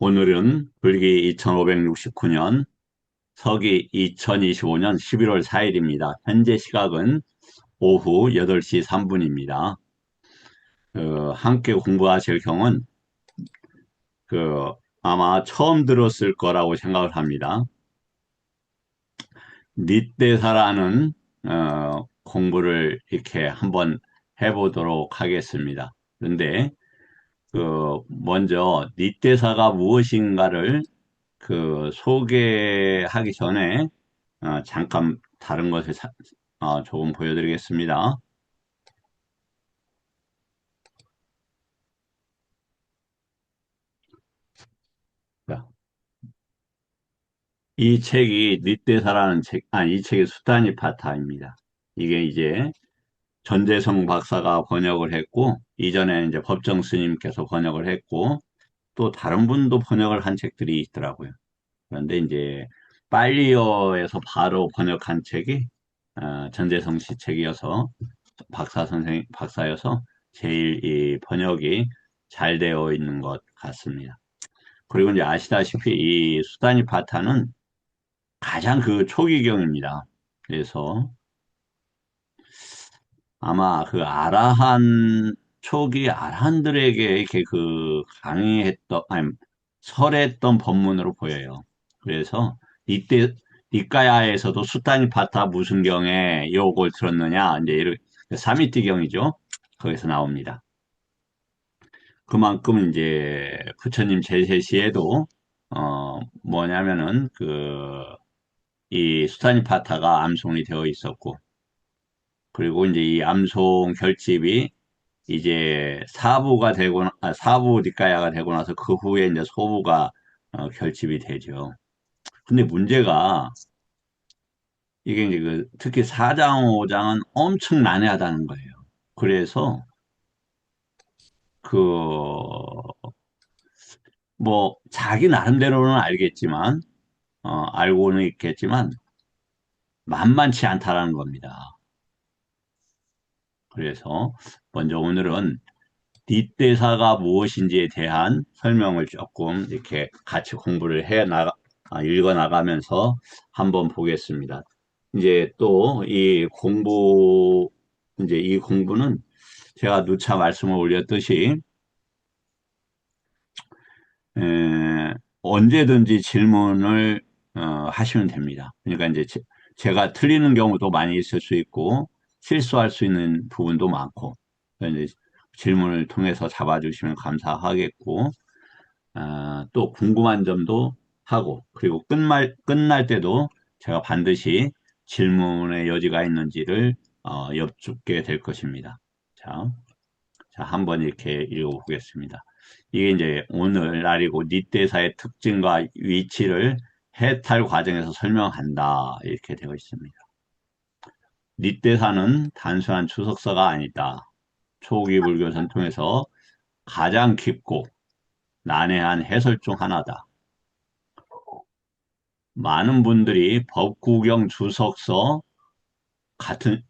오늘은 불기 2569년, 서기 2025년 11월 4일입니다. 현재 시각은 오후 8시 3분입니다. 함께 공부하실 경은 그 아마 처음 들었을 거라고 생각을 합니다. 닛대사라는 공부를 이렇게 한번 해보도록 하겠습니다. 그런데 먼저 닛대사가 무엇인가를 소개하기 전에 잠깐 다른 것을 조금 보여드리겠습니다. 자, 이 책이 닛대사라는 책, 이 책이 수타니파타입니다. 이게 이제 전재성 박사가 번역을 했고, 이전에 이제 법정 스님께서 번역을 했고, 또 다른 분도 번역을 한 책들이 있더라고요. 그런데 이제 빨리어에서 바로 번역한 책이 전재성 씨 책이어서 박사여서 제일 이 번역이 잘 되어 있는 것 같습니다. 그리고 이제 아시다시피 이 수다니 파타는 가장 초기경입니다. 그래서 아마 초기 아라한들에게 이렇게 설했던 법문으로 보여요. 그래서 이때 니까야에서도 수타니 파타 무슨 경에 요걸 들었느냐 이제 이렇게 사미티경이죠. 거기서 나옵니다. 그만큼 이제 부처님 제세시에도 뭐냐면은 이 수타니파타가 암송이 되어 있었고, 그리고 이제 이 암송 결집이 이제 사부 니까야가 되고 나서 그 후에 이제 소부가 결집이 되죠. 근데 문제가 이게 이제 특히 4장, 5장은 엄청 난해하다는 거예요. 그래서 그 자기 나름대로는 알겠지만 알고는 있겠지만 만만치 않다라는 겁니다. 그래서 먼저 오늘은 뒷대사가 무엇인지에 대한 설명을 조금 이렇게 같이 공부를 읽어 나가면서 한번 보겠습니다. 이제 또 이제 이 공부는 제가 누차 말씀을 올렸듯이, 언제든지 질문을 하시면 됩니다. 그러니까 이제 제가 틀리는 경우도 많이 있을 수 있고 실수할 수 있는 부분도 많고, 그러니까 이제 질문을 통해서 잡아주시면 감사하겠고, 또 궁금한 점도 하고, 그리고 끝날 때도 제가 반드시 질문의 여지가 있는지를 여쭙게 될 것입니다. 자, 한번 이렇게 읽어보겠습니다. 이게 이제 오늘날이고 닛대사의 특징과 위치를 해탈 과정에서 설명한다. 이렇게 되어 있습니다. 닛대사는 단순한 추석서가 아니다. 초기 불교 전통에서 가장 깊고 난해한 해설 중 하나다. 많은 분들이 법구경 주석서 같은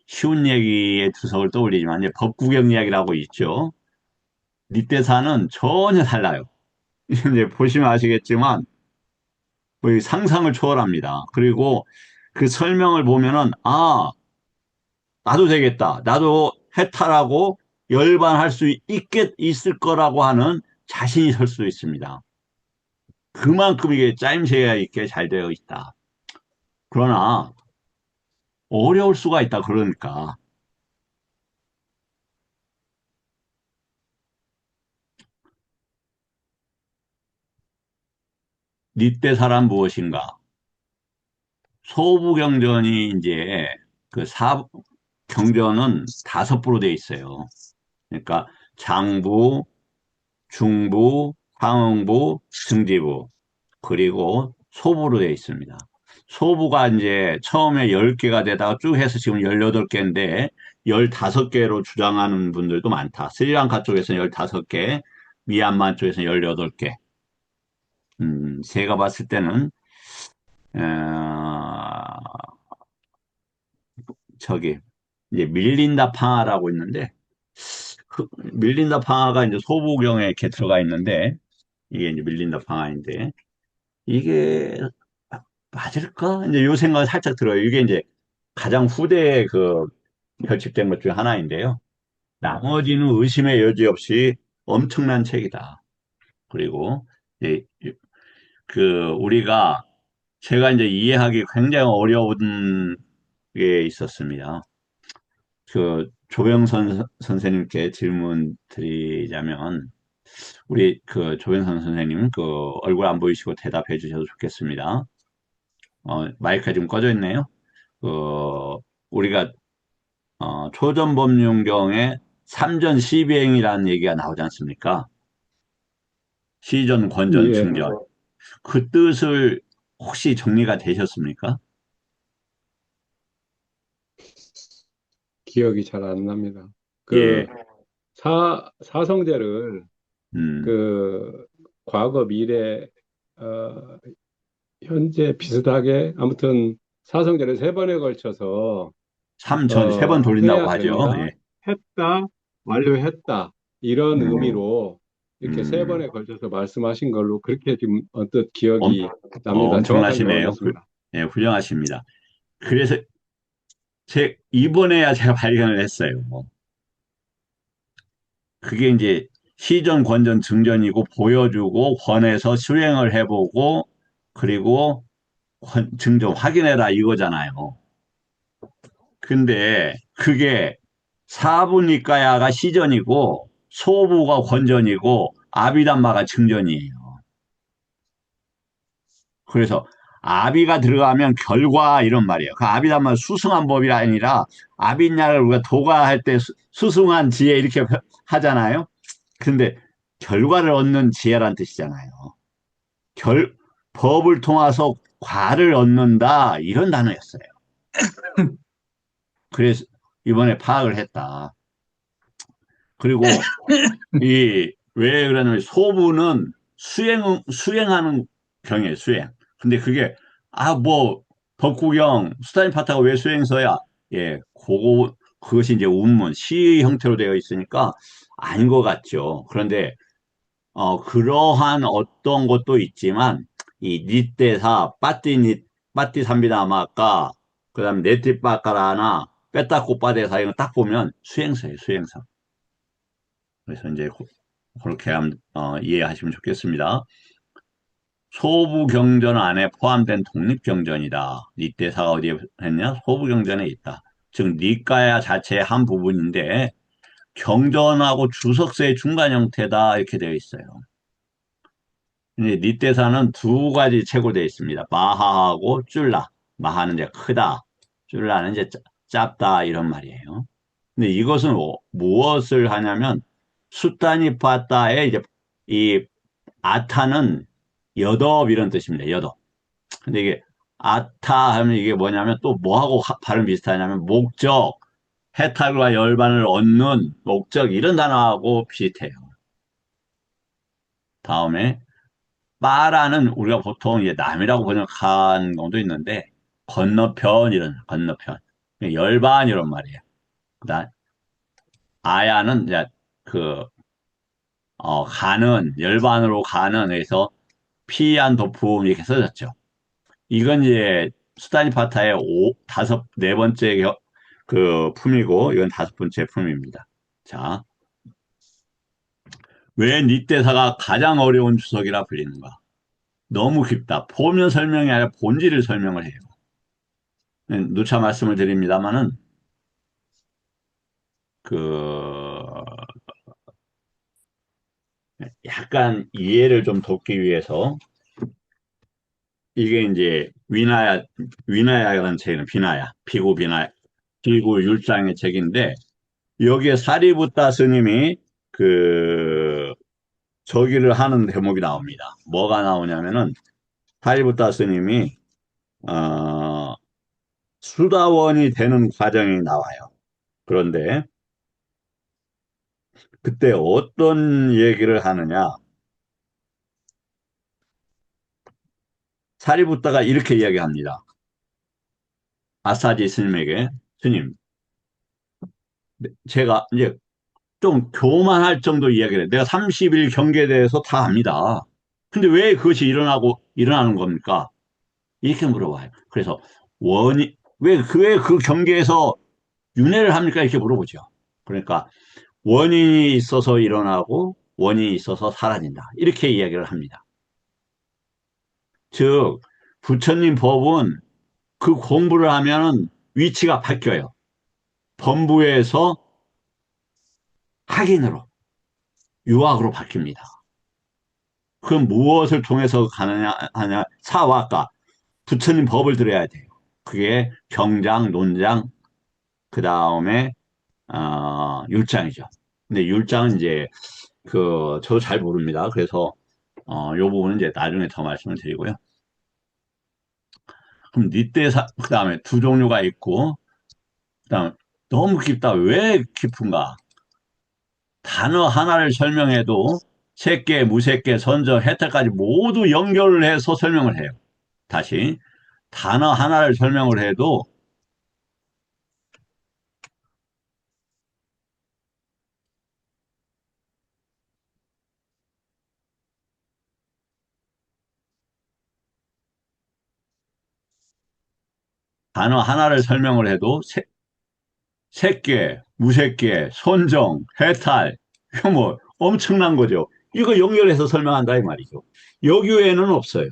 쉬운 얘기의 주석을 떠올리지만 이제 법구경 이야기라고 있죠. 닛대사는 전혀 달라요. 이제 보시면 아시겠지만 거의 상상을 초월합니다. 그리고 그 설명을 보면은 나도 되겠다. 나도 해탈하고 열반할 수 있을 거라고 하는 자신이 설 수 있습니다. 그만큼 이게 짜임새가 있게 잘 되어 있다. 그러나 어려울 수가 있다. 그러니까 닛대사란 무엇인가? 소부경전이 이제 그 사 경전은 다섯 부로 되어 있어요. 그러니까 장부, 중부, 상응부, 승지부, 그리고 소부로 되어 있습니다. 소부가 이제 처음에 10개가 되다가 쭉 해서 지금 18개인데 15개로 주장하는 분들도 많다. 스리랑카 쪽에서는 15개, 미얀마 쪽에서는 18개. 제가 봤을 때는 어, 저기 이제 밀린다 팡아라고 있는데 밀린다 팡아가 이제 소부경에 이렇게 들어가 있는데 이게 이제 밀린다 방안인데, 이게 맞을까? 이제 요 생각이 살짝 들어요. 이게 이제 가장 후대에 그 결집된 것 중에 하나인데요. 나머지는 의심의 여지 없이 엄청난 책이다. 그리고 이제 우리가 제가 이제 이해하기 굉장히 어려운 게 있었습니다. 조병선 선생님께 질문 드리자면, 우리 조병선 선생님 얼굴 안 보이시고 대답해 주셔도 좋겠습니다. 마이크가 지금 꺼져 있네요. 그 우리가 초전법륜경에 삼전 시비행이라는 얘기가 나오지 않습니까? 시전, 권전, 예, 증전. 그 뜻을 혹시 정리가 되셨습니까? 기억이 잘 안 납니다. 예, 그 사성제를 음, 그 과거, 미래, 어, 현재 비슷하게 아무튼 사성제를 세 번에 걸쳐서 삼전, 세 번 돌린다고 해야 하죠. 된다, 예, 했다, 완료했다 이런 음, 의미로 이렇게 세 음, 번에 걸쳐서 말씀하신 걸로 그렇게 지금 언뜻 엄, 기억이 납니다. 정확하게 엄청나시네요. 모르겠습니다. 예, 훌륭하십니다. 그래서 이번에야 제가 발견을 했어요. 그게 이제 시전, 권전, 증전이고 보여주고 권해서 수행을 해보고 그리고 증정 확인해라 이거잖아요. 근데 그게 사부니까야가 시전이고 소부가 권전이고 아비담마가 증전이에요. 그래서 아비가 들어가면 결과 이런 말이에요. 그 아비담마 수승한 법이 아니라 아비냐를 우리가 도가할 때 수승한 지혜 이렇게 하잖아요. 근데 결과를 얻는 지혜란 뜻이잖아요. 결, 법을 통해서 과를 얻는다 이런 단어였어요. 그래서 이번에 파악을 했다. 그리고 왜 그러냐면 소부는 수행하는 경이에요, 수행. 근데 그게, 법구경, 수타인 파타가 왜 수행서야? 예, 그것이 이제 운문, 시 형태로 되어 있으니까 아닌 것 같죠. 그런데, 그러한 어떤 것도 있지만, 이 니떼사, 빠띠 삼비다마까, 그 다음에 네티빠까라나, 빼따꼬빠대사 이거 딱 보면 수행서예요, 수행서. 그래서 이제 그렇게 이해하시면 좋겠습니다. 소부경전 안에 포함된 독립경전이다. 니떼사가 어디에 했냐? 소부경전에 있다. 즉 니까야 자체의 한 부분인데 경전하고 주석서의 중간 형태다 이렇게 되어 있어요. 근데 니떼사는 두 가지 책으로 되어 있습니다. 마하하고 쫄라. 마하는 이제 크다. 쫄라는 이제 짧다 이런 말이에요. 근데 이것은 무엇을 하냐면 수타니파타의 이제 이 아타는 여덟 이런 뜻입니다. 여덟. 근데 이게 아타 하면 이게 뭐냐면 또 뭐하고 발음 비슷하냐면 목적, 해탈과 열반을 얻는 목적 이런 단어하고 비슷해요. 다음에 빠라는 우리가 보통 이제 남이라고 번역한 경우도 있는데 건너편 이런 건너편 열반 이런 말이에요. 그다음 아야는 이제 그 가는 열반으로 가는 해서 피한 도품 이렇게 써졌죠. 이건 이제 수다니파타의 네 번째 품이고, 이건 다섯 번째 품입니다. 자, 왜 니떼사가 가장 어려운 주석이라 불리는가? 너무 깊다. 포면 설명이 아니라 본질을 설명을 해요. 누차 말씀을 드립니다만은, 그, 약간 이해를 좀 돕기 위해서, 이게 이제 위나야라는 책은 비구 율장의 책인데, 여기에 사리부타 스님이 그 저기를 하는 대목이 나옵니다. 뭐가 나오냐면은 사리부타 스님이 어, 수다원이 되는 과정이 나와요. 그런데 그때 어떤 얘기를 하느냐? 사리부타가 이렇게 이야기합니다. 아사지 스님에게 스님, 제가 이제 좀 교만할 정도 이야기를 해. 내가 30일 경계에 대해서 다 압니다. 근데 왜 그것이 일어나는 겁니까? 이렇게 물어봐요. 그래서 왜 그 경계에서 윤회를 합니까? 이렇게 물어보죠. 그러니까 원인이 있어서 일어나고 원인이 있어서 사라진다. 이렇게 이야기를 합니다. 즉, 부처님 법은 그 공부를 하면은 위치가 바뀌어요. 범부에서 학인으로, 유학으로 바뀝니다. 그럼 무엇을 통해서 가느냐, 하냐, 사와가 부처님 법을 들어야 돼요. 그게 경장, 논장, 그 다음에, 율장이죠. 근데 율장은 이제, 저도 잘 모릅니다. 그래서, 요 부분은 이제 나중에 더 말씀을 드리고요. 그럼 그 다음에 두 종류가 있고, 그 다음, 너무 깊다. 왜 깊은가? 단어 하나를 설명해도 색계, 무색계, 선저, 해탈까지 모두 연결을 해서 설명을 해요. 다시. 단어 하나를 설명을 해도 단어 하나를 설명을 해도 색계, 무색계, 손정, 해탈, 이거 뭐 엄청난 거죠. 이거 연결해서 설명한다 이 말이죠. 여기 외에는 없어요.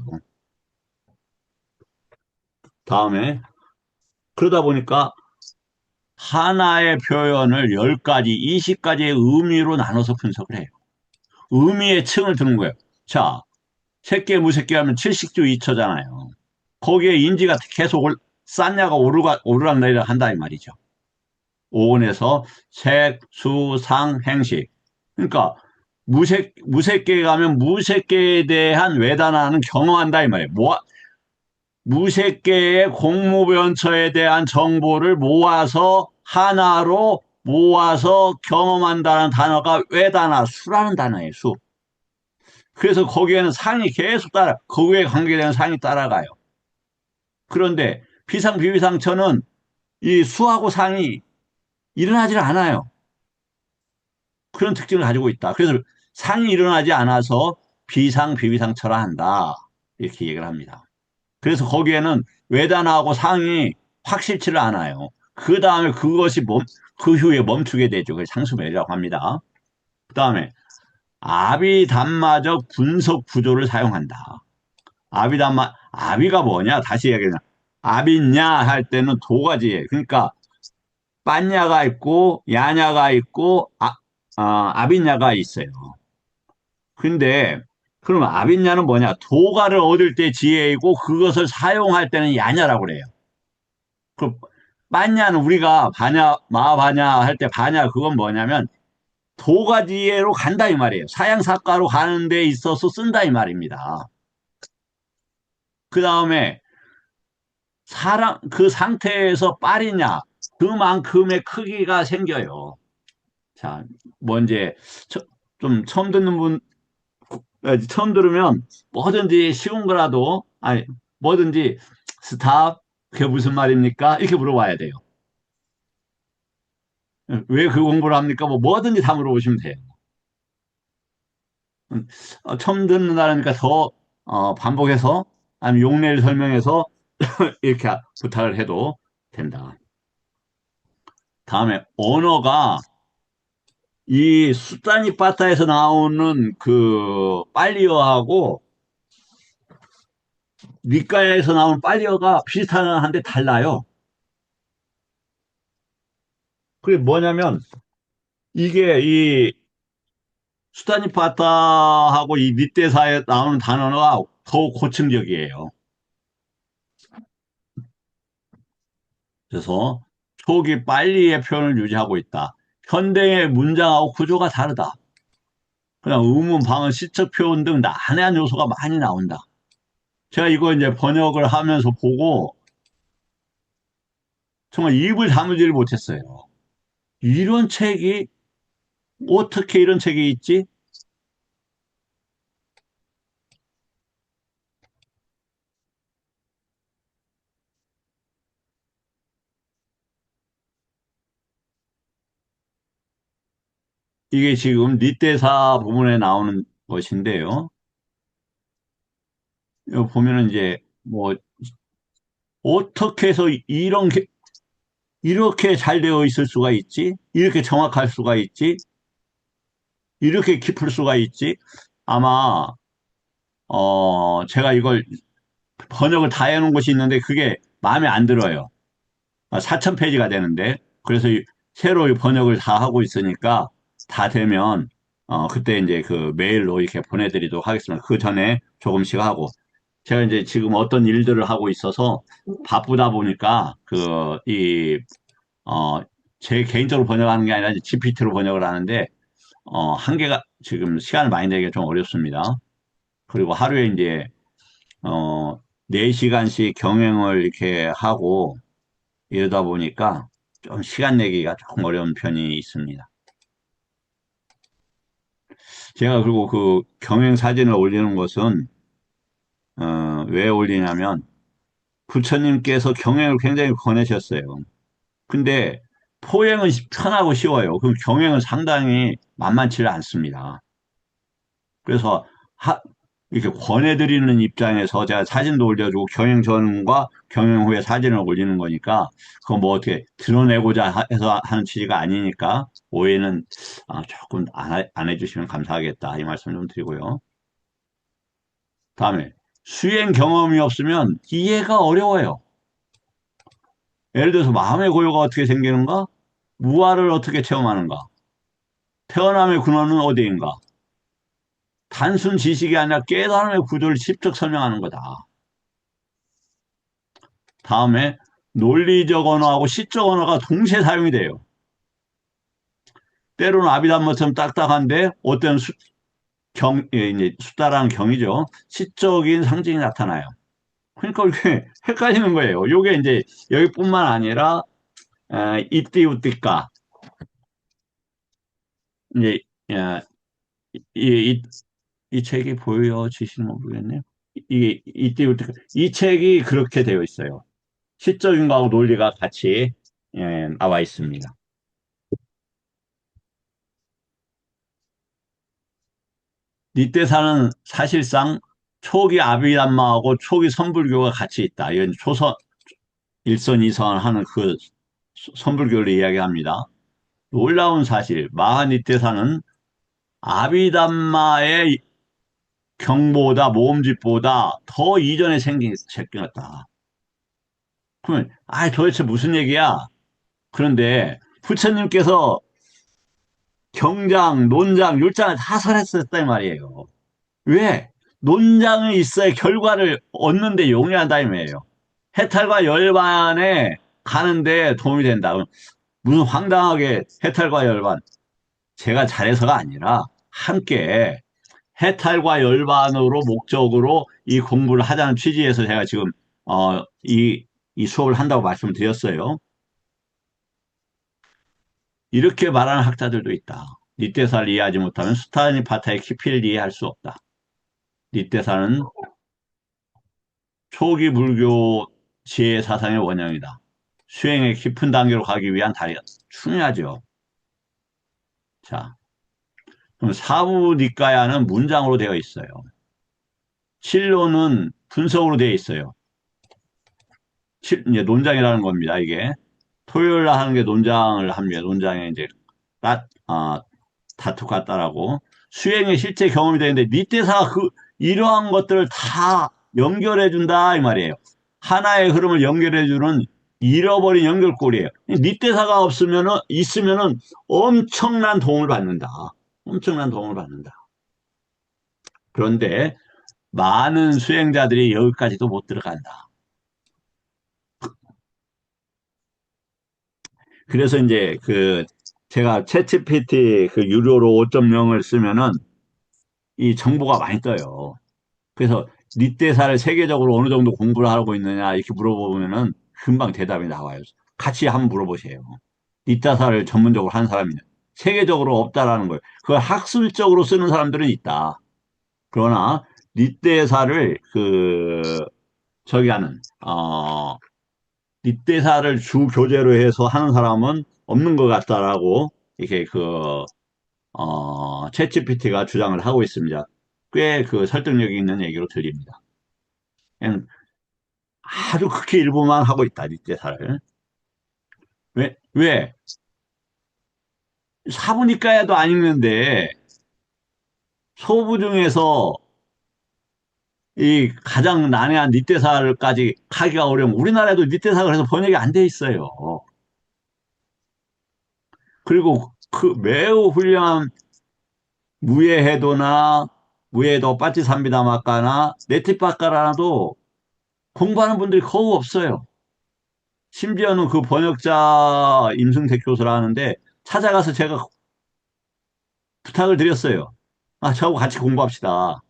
다음에 그러다 보니까 하나의 표현을 10가지, 20가지의 의미로 나눠서 분석을 해요. 의미의 층을 두는 거예요. 자, 색계, 무색계 하면 칠식주 이처잖아요. 거기에 인지가 계속 쌌냐가 오르락내리락 한다 이 말이죠. 오온에서 색, 수, 상, 행식. 그러니까 무색계에 가면 무색계에 대한 외단화는 경험한다 이 말이에요. 무색계의 공무변처에 대한 정보를 모아서 하나로 모아서 경험한다는 단어가 외단화, 수라는 단어예요. 수. 그래서 거기에는 상이 계속 거기에 관계되는 상이 따라가요. 그런데 비상, 비비상처는 이 수하고 상이 일어나질 않아요. 그런 특징을 가지고 있다. 그래서 상이 일어나지 않아서 비상, 비비상처라 한다. 이렇게 얘기를 합니다. 그래서 거기에는 외단하고 상이 확실치를 않아요. 그 다음에 그 후에 멈추게 되죠. 그걸 상수매라고 합니다. 그 다음에 아비담마적 분석 구조를 사용한다. 아비가 뭐냐? 다시 얘기하면 아비냐 할 때는 두 가지예요. 그러니까 빤냐가 있고 야냐가 있고 아비냐가 있어요. 근데 그러면 아비냐는 뭐냐? 도가를 얻을 때 지혜이고 그것을 사용할 때는 야냐라고 그래요. 그 빤냐는 우리가 바냐 마바냐 할 때 바냐 그건 뭐냐면 도가 지혜로 간다 이 말이에요. 사양사과로 가는 데 있어서 쓴다 이 말입니다. 그 다음에 사람 그 상태에서 빠리냐 그만큼의 크기가 생겨요. 자, 뭔지 좀 처음 들으면 뭐든지 쉬운 거라도 아니 뭐든지 스탑 그게 무슨 말입니까? 이렇게 물어봐야 돼요. 왜 그 공부를 합니까? 뭐든지 다 물어보시면 돼요. 처음 듣는다니까 더 반복해서 아니면 용례를 설명해서 이렇게 부탁을 해도 된다. 다음에 언어가 이 수다니 바타에서 나오는 그 빨리어하고 니까에서 나오는 빨리어가 비슷한데 달라요. 그게 뭐냐면 이게 이 수다니 바타하고 이 니떼사에 나오는 단어가 더 고층적이에요. 그래서 초기 빨리의 표현을 유지하고 있다. 현대의 문장하고 구조가 다르다. 그냥 의문, 방언, 시적 표현 등 난해한 요소가 많이 나온다. 제가 이거 이제 번역을 하면서 보고 정말 입을 다물지를 못했어요. 이런 책이 어떻게 이런 책이 있지? 이게 지금 니떼사 부분에 나오는 것인데요. 여기 보면은 이제 뭐 어떻게 해서 이렇게 잘 되어 있을 수가 있지? 이렇게 정확할 수가 있지? 이렇게 깊을 수가 있지? 아마 제가 이걸 번역을 다 해놓은 곳이 있는데 그게 마음에 안 들어요. 4,000페이지가 되는데 그래서 새로 이 번역을 다 하고 있으니까 다 되면 그때 이제 그 메일로 이렇게 보내드리도록 하겠습니다. 그 전에 조금씩 하고 제가 이제 지금 어떤 일들을 하고 있어서 바쁘다 보니까 어, 제 개인적으로 번역하는 게 아니라 GPT로 번역을 하는데 한계가 지금 시간을 많이 내기가 좀 어렵습니다. 그리고 하루에 이제 어, 4시간씩 경영을 이렇게 하고 이러다 보니까 좀 시간 내기가 조금 어려운 편이 있습니다. 제가 그리고 그 경영 사진을 올리는 것은 왜 올리냐면 부처님께서 경영을 굉장히 권하셨어요. 근데 포행은 편하고 쉬워요. 그 경영은 상당히 만만치 않습니다. 그래서 이렇게 권해드리는 입장에서 제가 사진도 올려주고 경영 전과 경영 후에 사진을 올리는 거니까 그거 뭐 어떻게 드러내고자 해서 하는 취지가 아니니까 오해는 조금 안 해주시면 감사하겠다 이 말씀 좀 드리고요. 다음에 수행 경험이 없으면 이해가 어려워요. 예를 들어서 마음의 고요가 어떻게 생기는가? 무아를 어떻게 체험하는가? 태어남의 근원은 어디인가? 단순 지식이 아니라 깨달음의 구조를 직접 설명하는 거다. 다음에 논리적 언어하고 시적 언어가 동시에 사용이 돼요. 때로는 아비담머처럼 딱딱한데 어떤 이제 숫자라는 경이죠. 시적인 상징이 나타나요. 그러니까 이렇게 헷갈리는 거예요. 요게 이제 여기뿐만 아니라 이띠우띠까 이제 어, 이, 이, 이 책이 보여지시는 거 모르겠네요. 이게 이띠우띠까 이 책이 그렇게 되어 있어요. 시적인 거하고 논리가 같이 나와 있습니다. 니떼사는 사실상 초기 아비담마하고 초기 선불교가 같이 있다. 이건 초선, 일선, 이선 하는 그 선불교를 이야기합니다. 놀라운 사실, 마하니떼사는 아비담마의 경보다, 모음집보다 더 이전에 생긴 책이었다. 그러면, 도대체 무슨 얘기야? 그런데 부처님께서 경장, 논장, 율장을 다 설했었단 말이에요. 왜? 논장이 있어야 결과를 얻는데 용이하다 이 말이에요. 해탈과 열반에 가는데 도움이 된다. 무슨 황당하게 해탈과 열반. 제가 잘해서가 아니라 함께 해탈과 열반으로 목적으로 이 공부를 하자는 취지에서 제가 지금 이 수업을 한다고 말씀드렸어요. 이렇게 말하는 학자들도 있다. 니떼사를 이해하지 못하면 수타니파타의 깊이를 이해할 수 없다. 니떼사는 초기 불교 지혜 사상의 원형이다. 수행의 깊은 단계로 가기 위한 다리가 중요하죠. 자, 그럼 사부니까야는 문장으로 되어 있어요. 실론은 분석으로 되어 있어요. 이제 논장이라는 겁니다, 이게. 토요일 날 하는 게 논장을 합니다. 논장에 이제 다투 같다라고. 수행의 실제 경험이 되는데, 니떼사가 이러한 것들을 다 연결해준다, 이 말이에요. 하나의 흐름을 연결해주는 잃어버린 연결고리예요. 니떼사가 있으면은 엄청난 도움을 받는다. 엄청난 도움을 받는다. 그런데 많은 수행자들이 여기까지도 못 들어간다. 그래서 이제 제가 챗GPT 유료로 5.0을 쓰면은 이 정보가 많이 떠요. 그래서 니떼사를 세계적으로 어느 정도 공부를 하고 있느냐 이렇게 물어보면은 금방 대답이 나와요. 같이 한번 물어보세요. 니떼사를 전문적으로 하는 사람이 세계적으로 없다라는 거예요. 그걸 학술적으로 쓰는 사람들은 있다. 그러나 니떼사를 저기 하는 닉대사를 주 교재로 해서 하는 사람은 없는 것 같다라고 이렇게 챗GPT가 주장을 하고 있습니다. 꽤 설득력이 있는 얘기로 들립니다. 그냥 아주 극히 일부만 하고 있다, 닛대사를. 왜? 사부니까야도 안 읽는데, 소부 중에서 이 가장 난해한 닛대사를까지 하기가 어려운, 우리나라에도 닛대사가 그래서 번역이 안 돼 있어요. 그리고 그 매우 훌륭한 무예해도나 무예해도 빠찌삼비다마까나 네티빠까라도 공부하는 분들이 거의 없어요. 심지어는 그 번역자 임승택 교수라 하는데 찾아가서 제가 부탁을 드렸어요. 아, 저하고 같이 공부합시다.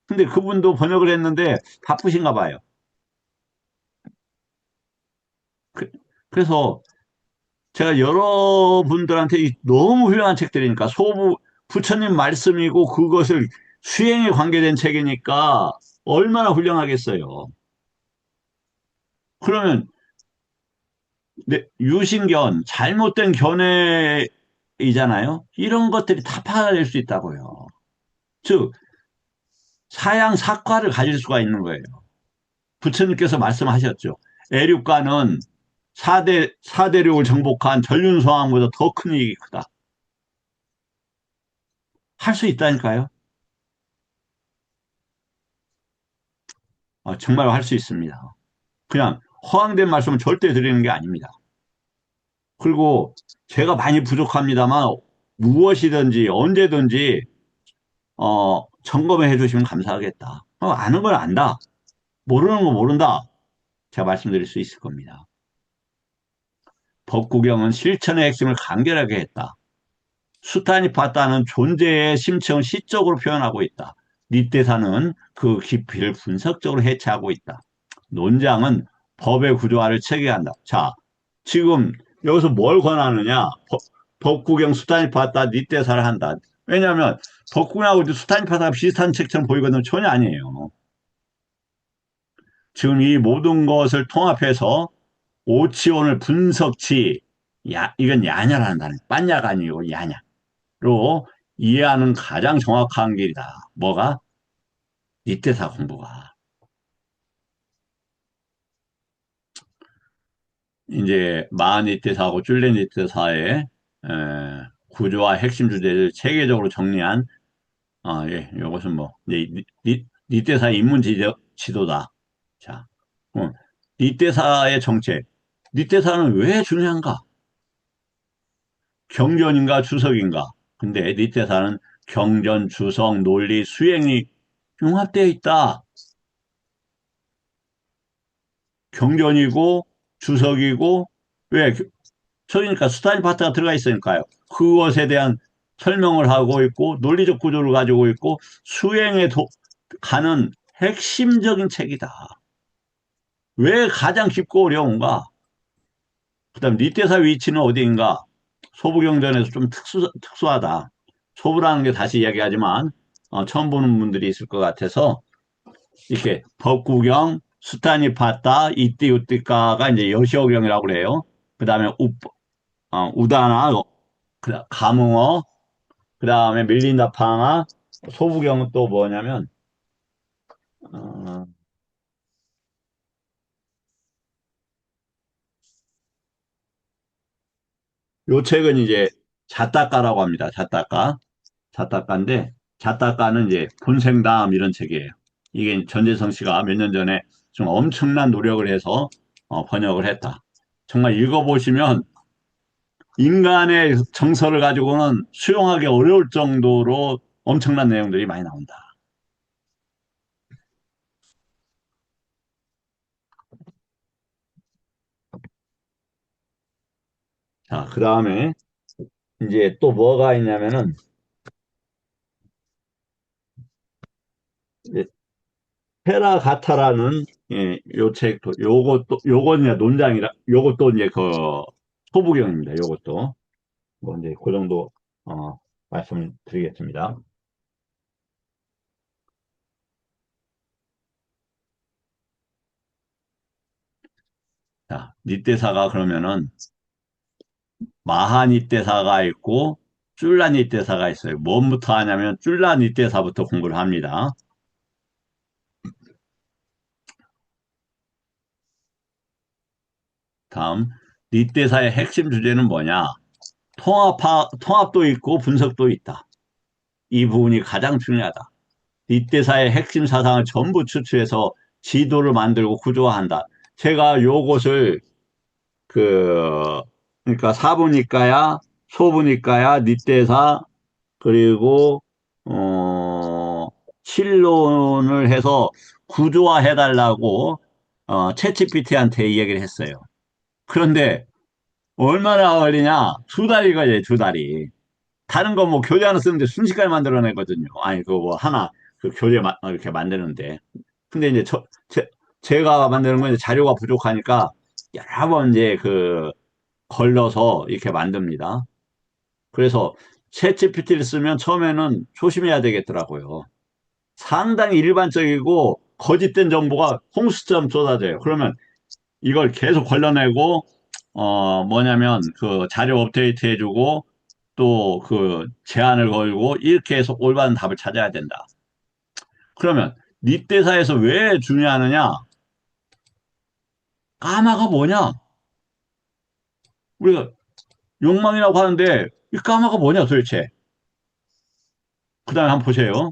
근데 그분도 번역을 했는데 바쁘신가 봐요. 그, 래서 제가 여러분들한테 너무 훌륭한 책들이니까 소부 부처님 말씀이고 그것을 수행에 관계된 책이니까 얼마나 훌륭하겠어요. 그러면 유신견, 잘못된 견해이잖아요. 이런 것들이 다 파악될 수 있다고요. 즉, 사양 사과를 가질 수가 있는 거예요. 부처님께서 말씀하셨죠. 애륙가는 사대륙을 정복한 전륜성왕보다 더 큰 이익이 크다. 할 수 있다니까요. 정말 할 수 있습니다. 그냥 허황된 말씀은 절대 드리는 게 아닙니다. 그리고 제가 많이 부족합니다만 무엇이든지 언제든지 점검해 주시면 감사하겠다. 아는 걸 안다. 모르는 거 모른다. 제가 말씀드릴 수 있을 겁니다. 법구경은 실천의 핵심을 간결하게 했다. 수타니파타는 존재의 심층을 시적으로 표현하고 있다. 닛대사는 그 깊이를 분석적으로 해체하고 있다. 논장은 법의 구조화를 체계한다. 자, 지금 여기서 뭘 권하느냐? 법구경 수타니파타 닛대사를 한다. 왜냐하면 법구경하고 수타니파타가 비슷한 책처럼 보이거든 전혀 아니에요. 지금 이 모든 것을 통합해서 오치온을 분석치, 이건 야냐라는 단어, 빤야가 아니고 야냐로 이해하는 가장 정확한 길이다. 뭐가? 닛대사 공부가. 이제 마하니테사하고 쫄레니테사의 구조와 핵심 주제를 체계적으로 정리한 예, 이것은 뭐 니테사의 인문 지도다. 자, 니테사의 정책. 니테사는 왜 중요한가? 경전인가 주석인가? 근데 니테사는 경전, 주석, 논리, 수행이 융합되어 있다. 경전이고 주석이고 왜 그러니까 스타인파트가 들어가 있으니까요. 그것에 대한 설명을 하고 있고 논리적 구조를 가지고 있고 수행에 가는 핵심적인 책이다. 왜 가장 깊고 어려운가? 그다음 니테사 위치는 어디인가? 소부경전에서 좀 특수하다. 소부라는 게 다시 이야기하지만 처음 보는 분들이 있을 것 같아서 이렇게 법구경, 수타니파타, 이띠우띠까가 이제 여시오경이라고 그래요. 그다음에 우다나, 감흥어, 그 다음에 밀린다팡아, 소부경은 또 뭐냐면, 어, 요 책은 이제 자따까라고 합니다. 자따까. 자따까인데, 자따까는 이제 본생담 이런 책이에요. 이게 전재성 씨가 몇 년 전에 좀 엄청난 노력을 해서 번역을 했다. 정말 읽어보시면 인간의 정서를 가지고는 수용하기 어려울 정도로 엄청난 내용들이 많이 나온다. 자, 그 다음에 이제 또 뭐가 있냐면은 이제 테라가타라는 예, 요 책도 요건 이제 논장이라 요것도 이제 그 소부경입니다. 요것도 뭐 이제 그 정도 말씀드리겠습니다. 자, 닛대사가 그러면은 마하니떼사가 있고 쫄라니떼사가 있어요. 뭐부터 하냐면 쫄라니떼사부터 공부를 합니다. 다음, 닛대사의 핵심 주제는 뭐냐? 통합도 있고 분석도 있다. 이 부분이 가장 중요하다. 닛대사의 핵심 사상을 전부 추출해서 지도를 만들고 구조화한다. 제가 요것을 그 그러니까 사부니까야 소부니까야 닛대사 그리고 실론을 해서 구조화해 달라고 챗GPT한테 이야기를 했어요. 그런데 얼마나 걸리냐? 두 달이 걸려요, 두 달이. 다른 거 뭐 교재 하나 쓰는데 순식간에 만들어내거든요. 아니, 그 뭐 하나, 그 교재 이렇게 만드는데. 근데 이제 제가 만드는 건 이제 자료가 부족하니까 여러 번 이제 걸러서 이렇게 만듭니다. 그래서 챗GPT를 쓰면 처음에는 조심해야 되겠더라고요. 상당히 일반적이고 거짓된 정보가 홍수처럼 쏟아져요. 그러면 이걸 계속 걸러내고 뭐냐면 그 자료 업데이트 해주고 또 그 제한을 걸고 이렇게 해서 올바른 답을 찾아야 된다. 그러면 닛대사에서 왜 중요하느냐? 까마가 뭐냐? 우리가 욕망이라고 하는데 이 까마가 뭐냐 도대체? 그 다음에 한번 보세요.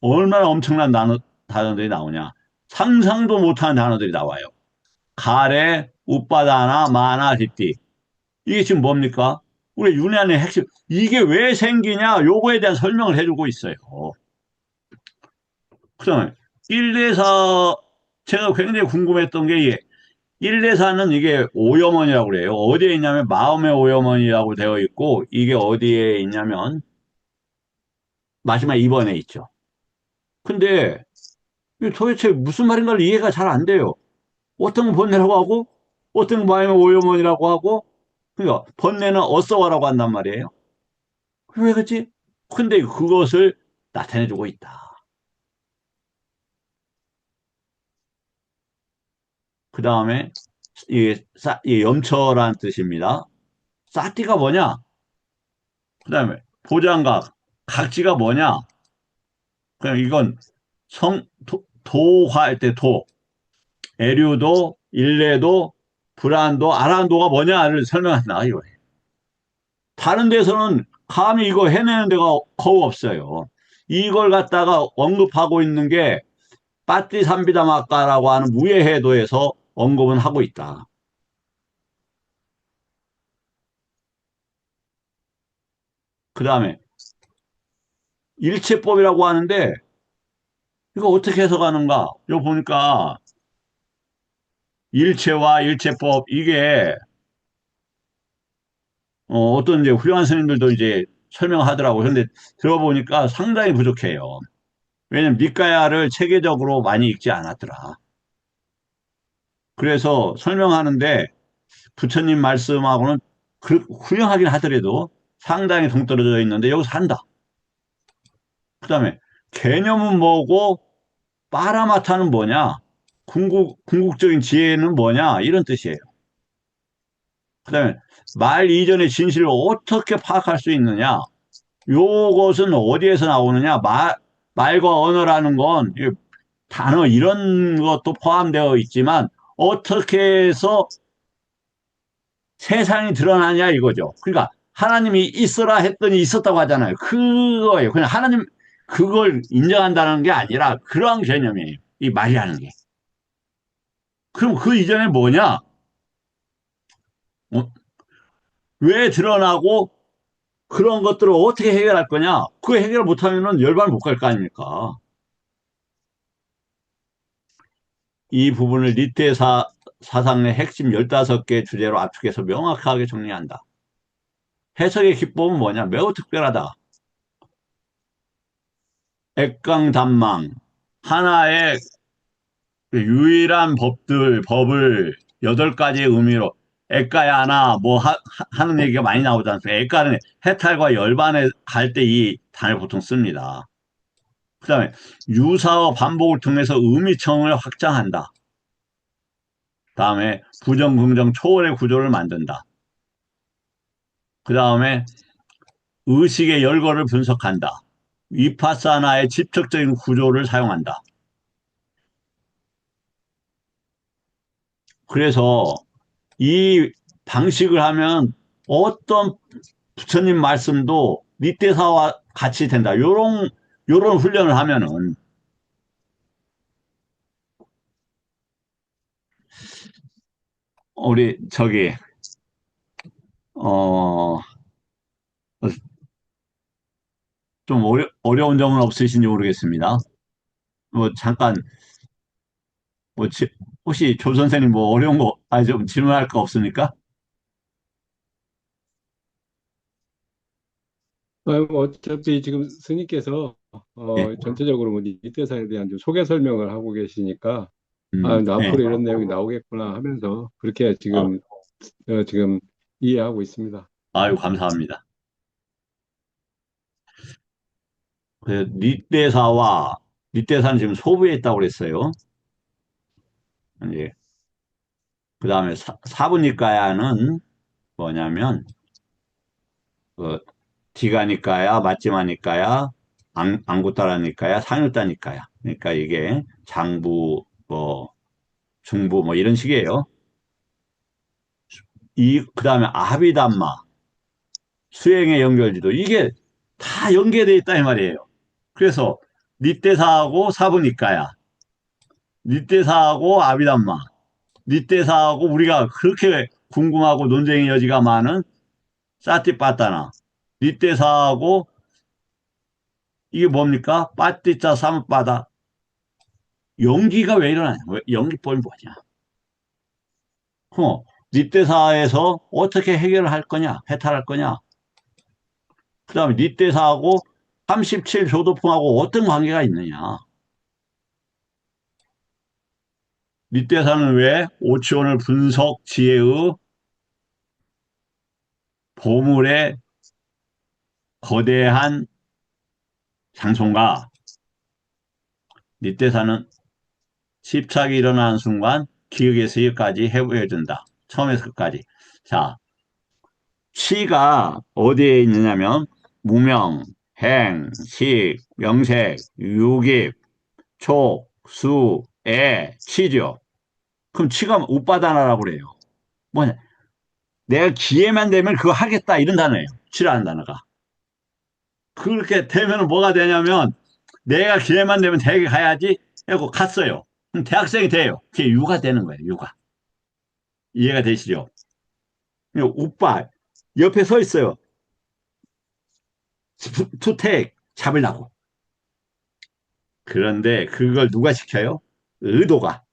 얼마나 엄청난 단어들이 나오냐? 상상도 못하는 단어들이 나와요. 가래, 웃바다나, 마나, 띠띠. 이게 지금 뭡니까? 우리 윤회안의 핵심. 이게 왜 생기냐? 요거에 대한 설명을 해주고 있어요. 그다음에 1대사 제가 굉장히 궁금했던 게 이게 1대사는 이게 오염원이라고 그래요. 어디에 있냐면 마음의 오염원이라고 되어 있고 이게 어디에 있냐면 마지막 2번에 있죠. 근데 이게 도대체 무슨 말인가를 이해가 잘 안 돼요. 어떤 건 번뇌라고 하고 어떤 건 마음의 오염원이라고 하고 그러니까 번뇌는 어서와라고 한단 말이에요. 왜 그렇지? 근데 그것을 나타내주고 있다. 그 다음에 이게 염처라는 뜻입니다. 사티가 뭐냐? 그 다음에 보장각, 각지가 뭐냐? 그냥 이건 도화할 때 도, 에류도, 일레도, 불안도, 아란도가 뭐냐를 설명한다, 이거. 다른 데서는 감히 이거 해내는 데가 거의 없어요. 이걸 갖다가 언급하고 있는 게 빠띠삼비다마까라고 하는 무예해도에서 언급은 하고 있다. 그 다음에 일체법이라고 하는데 이거 어떻게 해석하는가? 이거 보니까 일체와 일체법 이게 어떤 이제 훌륭한 스님들도 이제 설명하더라고요. 그런데 들어보니까 상당히 부족해요. 왜냐면 니까야를 체계적으로 많이 읽지 않았더라. 그래서 설명하는데 부처님 말씀하고는 훌륭하긴 하더라도 상당히 동떨어져 있는데 여기서 한다. 그 다음에 개념은 뭐고 빠라마타는 뭐냐? 궁극적인 지혜는 뭐냐? 이런 뜻이에요. 그 다음에 말 이전의 진실을 어떻게 파악할 수 있느냐? 요것은 어디에서 나오느냐? 말과 언어라는 건 단어 이런 것도 포함되어 있지만 어떻게 해서 세상이 드러나냐 이거죠. 그러니까 하나님이 있어라 했더니 있었다고 하잖아요. 그거예요. 그냥 하나님 그걸 인정한다는 게 아니라 그러한 개념이에요. 이 말이라는 게. 그럼 그 이전에 뭐냐? 어? 왜 드러나고 그런 것들을 어떻게 해결할 거냐? 그 해결 못하면은 열반 못 갈 거 아닙니까? 이 부분을 니테 사상의 핵심 15개 주제로 압축해서 명확하게 정리한다. 해석의 기법은 뭐냐? 매우 특별하다. 액강단망. 하나의 유일한 법을 8가지의 의미로 액가야 하나 뭐 하는 얘기가 많이 나오지 않습니까? 액가는 해탈과 열반에 갈 때 이 단어를 보통 씁니다. 그 다음에 유사어 반복을 통해서 의미청을 확장한다. 다음에 부정, 긍정, 초월의 구조를 만든다. 그 다음에 의식의 열거를 분석한다. 위파사나의 집적적인 구조를 사용한다. 그래서 이 방식을 하면 어떤 부처님 말씀도 니떼사와 같이 된다. 요런 훈련을 하면은 우리 저기 어 좀 어려운 점은 없으신지 모르겠습니다. 뭐 잠깐 뭐 혹시 조 선생님 뭐 어려운 거 아니 좀 질문할 거 없습니까? 뭐 어차피 지금 스님께서 예. 전체적으로 뭐 니테사에 대한 좀 소개 설명을 하고 계시니까 예. 앞으로 이런 내용이 나오겠구나 하면서 그렇게 어, 지금 이해하고 있습니다. 아유 감사합니다. 그 닛대사는 지금 소부에 있다고 그랬어요. 이제 그다음에 사부니까야는 뭐냐면 그 디가니까야, 맞지마니까야, 앙구타라니까야, 상유다니까야. 그러니까 이게 장부, 뭐 중부 뭐 이런 식이에요. 그다음에 아비담마, 수행의 연결지도 이게 다 연계돼 있다 이 말이에요. 그래서 닛대사하고 사부니까야, 닛대사하고 아비담마, 닛대사하고 우리가 그렇게 궁금하고 논쟁의 여지가 많은 사티빠따나, 닛대사하고 이게 뭡니까? 빠띠자 삼바다. 연기가 왜 일어나냐? 왜 연기법이 뭐냐? 닛대사에서 어떻게 해결을 할 거냐? 해탈할 거냐? 그 다음에 닛대사하고 37조도품하고 어떤 관계가 있느냐? 닛대사는 왜 오치원을 분석 지혜의 보물의 거대한 장소인가? 닛대사는 집착이 일어나는 순간 기억에서 여기까지 해부해준다. 처음에서 끝까지. 자, 치가 어디에 있느냐면 무명, 행, 식, 명색, 유깁, 촉, 수, 애, 치죠. 그럼 치가 우빠다나라고 그래요. 뭐냐? 내가 기회만 되면 그거 하겠다 이런 단어예요. 치라는 단어가. 그렇게 되면 뭐가 되냐면 내가 기회만 되면 대학에 가야지 하고 갔어요. 그럼 대학생이 돼요. 그게 유가 되는 거예요. 유가. 이해가 되시죠? 오빠 옆에 서 있어요. 투택 잡으려고. 그런데 그걸 누가 시켜요? 의도가.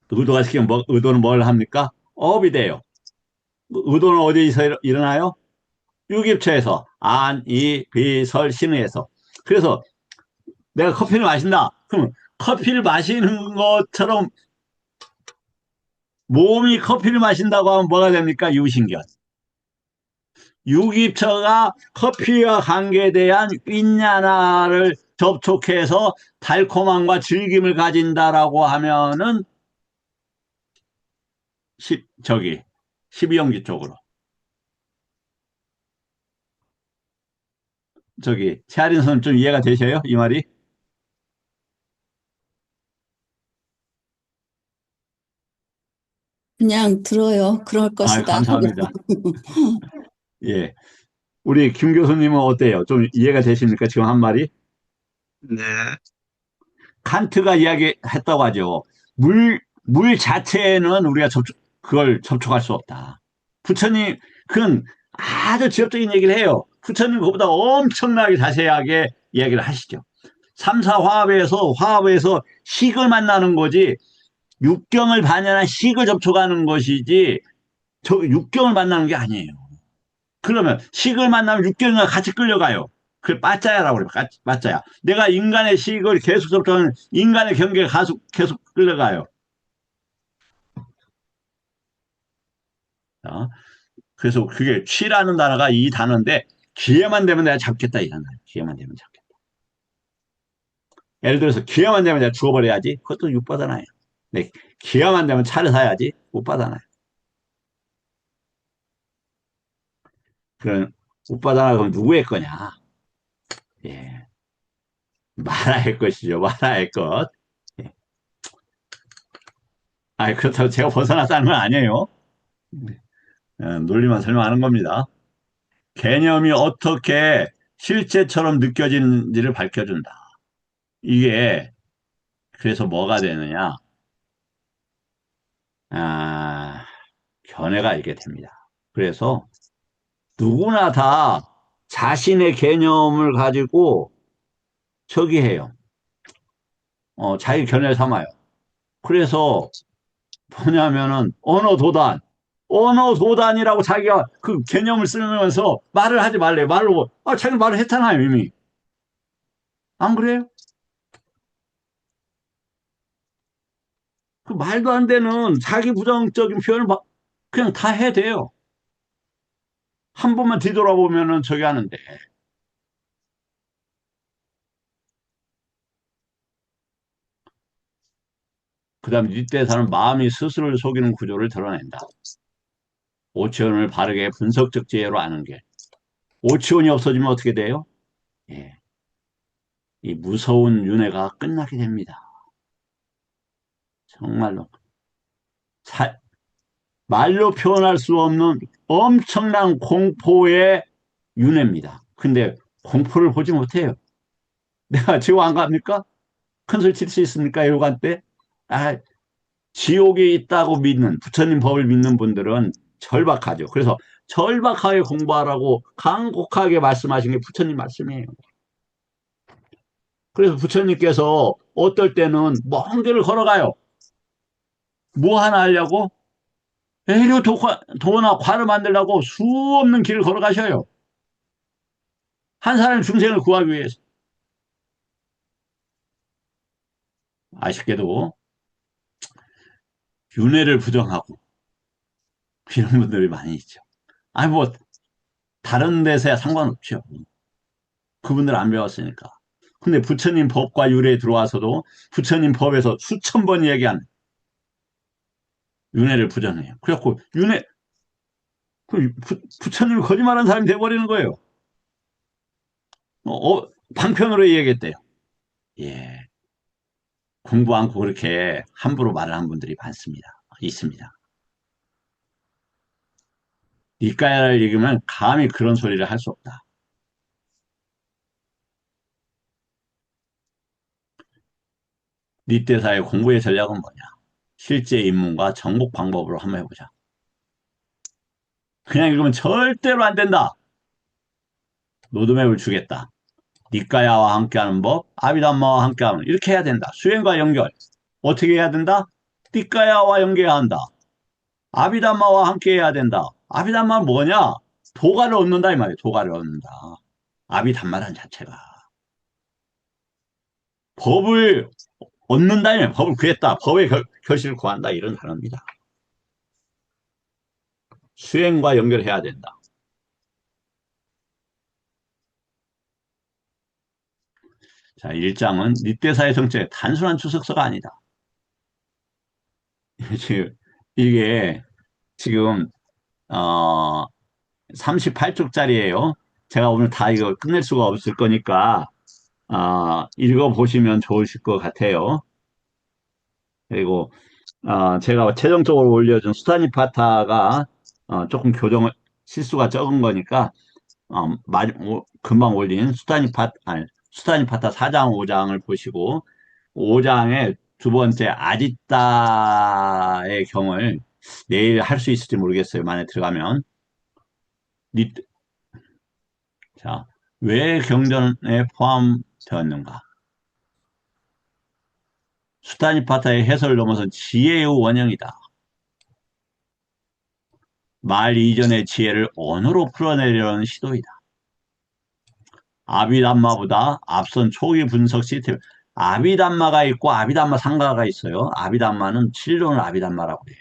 의도가 시키면 의도는 뭘 합니까? 업이 돼요. 의도는 어디서 일어나요? 유깁처에서 안, 이, 비, 설, 신의에서. 그래서 내가 커피를 마신다. 그럼 커피를 마시는 것처럼 몸이 커피를 마신다고 하면 뭐가 됩니까? 유신견. 유깁처가 커피와 관계대한 윈냐나를 접촉해서 달콤함과 즐김을 가진다라고 하면은 저기 12형제 쪽으로 저기 최아린 선생님 좀 이해가 되셔요? 이 말이? 그냥 들어요. 그럴 아, 것이다. 감사합니다. 예. 우리 김 교수님은 어때요? 좀 이해가 되십니까? 지금 한 말이? 네. 칸트가 이야기했다고 하죠. 물 자체에는 우리가 그걸 접촉할 수 없다. 부처님, 그건 아주 지엽적인 얘기를 해요. 부처님 그보다 엄청나게 자세하게 이야기를 하시죠. 화합에서 식을 만나는 거지, 육경을 반연한 식을 접촉하는 것이지, 육경을 만나는 게 아니에요. 그러면 식을 만나면 육경과 같이 끌려가요. 그걸 빠짜야라고 그래요. 빠짜야. 내가 인간의 식을 계속 접촉하는 인간의 경계가 계속 끌려가요. 어? 그래서 그게 취라는 단어가 이 단어인데 기회만 되면 내가 잡겠다 이 단어예요. 기회만 되면 잡겠다. 예를 들어서 기회만 되면 내가 죽어버려야지. 그것도 육 받아나요. 네, 기회만 되면 차를 사야지. 못 받아나요. 그런 못 받아나 그럼 누구의 거냐? 예, 말아야 것이죠. 말아야 것. 예. 그렇다고 제가 벗어났다는 건 아니에요. 논리만 설명하는 겁니다. 개념이 어떻게 실제처럼 느껴지는지를 밝혀준다. 이게 그래서 뭐가 되느냐? 아, 견해가 있게 됩니다. 그래서 누구나 다 자신의 개념을 가지고 저기 해요. 자기 견해를 삼아요. 그래서 뭐냐면은 언어 도단이라고 자기가 그 개념을 쓰면서 말을 하지 말래. 말로 자기 말을 했잖아요, 이미. 안 그래요? 그 말도 안 되는 자기 부정적인 표현을 그냥 다 해야 돼요. 한 번만 뒤돌아보면은 저기 하는데. 그 다음에 뒷대사는 마음이 스스로를 속이는 구조를 드러낸다. 오치원을 바르게 분석적 지혜로 아는 게. 오치원이 없어지면 어떻게 돼요? 예, 이 무서운 윤회가 끝나게 됩니다. 정말로. 말로 표현할 수 없는 엄청난 공포의 윤회입니다. 근데 공포를 보지 못해요. 내가 지옥 안 갑니까? 큰 소리 칠 수 있습니까? 요간 때? 아, 지옥에 있다고 믿는, 부처님 법을 믿는 분들은 절박하죠. 그래서 절박하게 공부하라고 간곡하게 말씀하신 게 부처님 말씀이에요. 그래서 부처님께서 어떨 때는 먼 길을 걸어가요. 뭐 하나 하려고? 애교 도나 과를 만들려고 수없는 길을 걸어가셔요. 한 사람의 중생을 구하기 위해서. 아쉽게도 윤회를 부정하고 이런 분들이 많이 있죠. 아니 뭐 다른 데서야 상관없죠. 그분들 안 배웠으니까. 근데 부처님 법과 유래에 들어와서도 부처님 법에서 수천 번 얘기한 윤회를 부정해요. 그래갖고 부처님이 거짓말한 사람이 돼버리는 거예요. 방편으로 얘기했대요. 예, 공부 않고 그렇게 함부로 말을 한 분들이 많습니다. 있습니다. 니까야를 읽으면 감히 그런 소리를 할 수 없다. 니떼사의 공부의 전략은 뭐냐? 실제 입문과 정복 방법으로 한번 해보자. 그냥 읽으면 절대로 안 된다. 로드맵을 주겠다. 니까야와 함께하는 법, 아비담마와 함께하는 이렇게 해야 된다. 수행과 연결. 어떻게 해야 된다? 니까야와 연계해야 한다. 아비담마와 함께 해야 된다. 아비담마는 뭐냐? 도가를 얻는다 이 말이에요. 도가를 얻는다. 아비담마란 자체가 법을 얻는다 이 말이에요. 법을 구했다. 법의 결실을 구한다 이런 단어입니다. 수행과 연결해야 된다. 자, 1장은 닛대사의 정체의 단순한 추석서가 아니다. 이게 지금 38쪽짜리예요. 제가 오늘 다 이거 끝낼 수가 없을 거니까 읽어보시면 좋으실 것 같아요. 그리고 제가 최종적으로 올려준 수타니파타가 조금 실수가 적은 거니까 금방 올린 수타니파타 4장 5장을 보시고 5장의 두 번째 아지따의 경을 내일 할 수 있을지 모르겠어요. 만에 들어가면. 자, 왜 경전에 포함되었는가? 수타니파타의 해설을 넘어선 지혜의 원형이다. 말 이전의 지혜를 언어로 풀어내려는 시도이다. 아비담마보다 앞선 초기 분석 시스템. 아비담마가 있고 아비담마 상가가 있어요. 아비담마는 칠론을 아비담마라고 해요.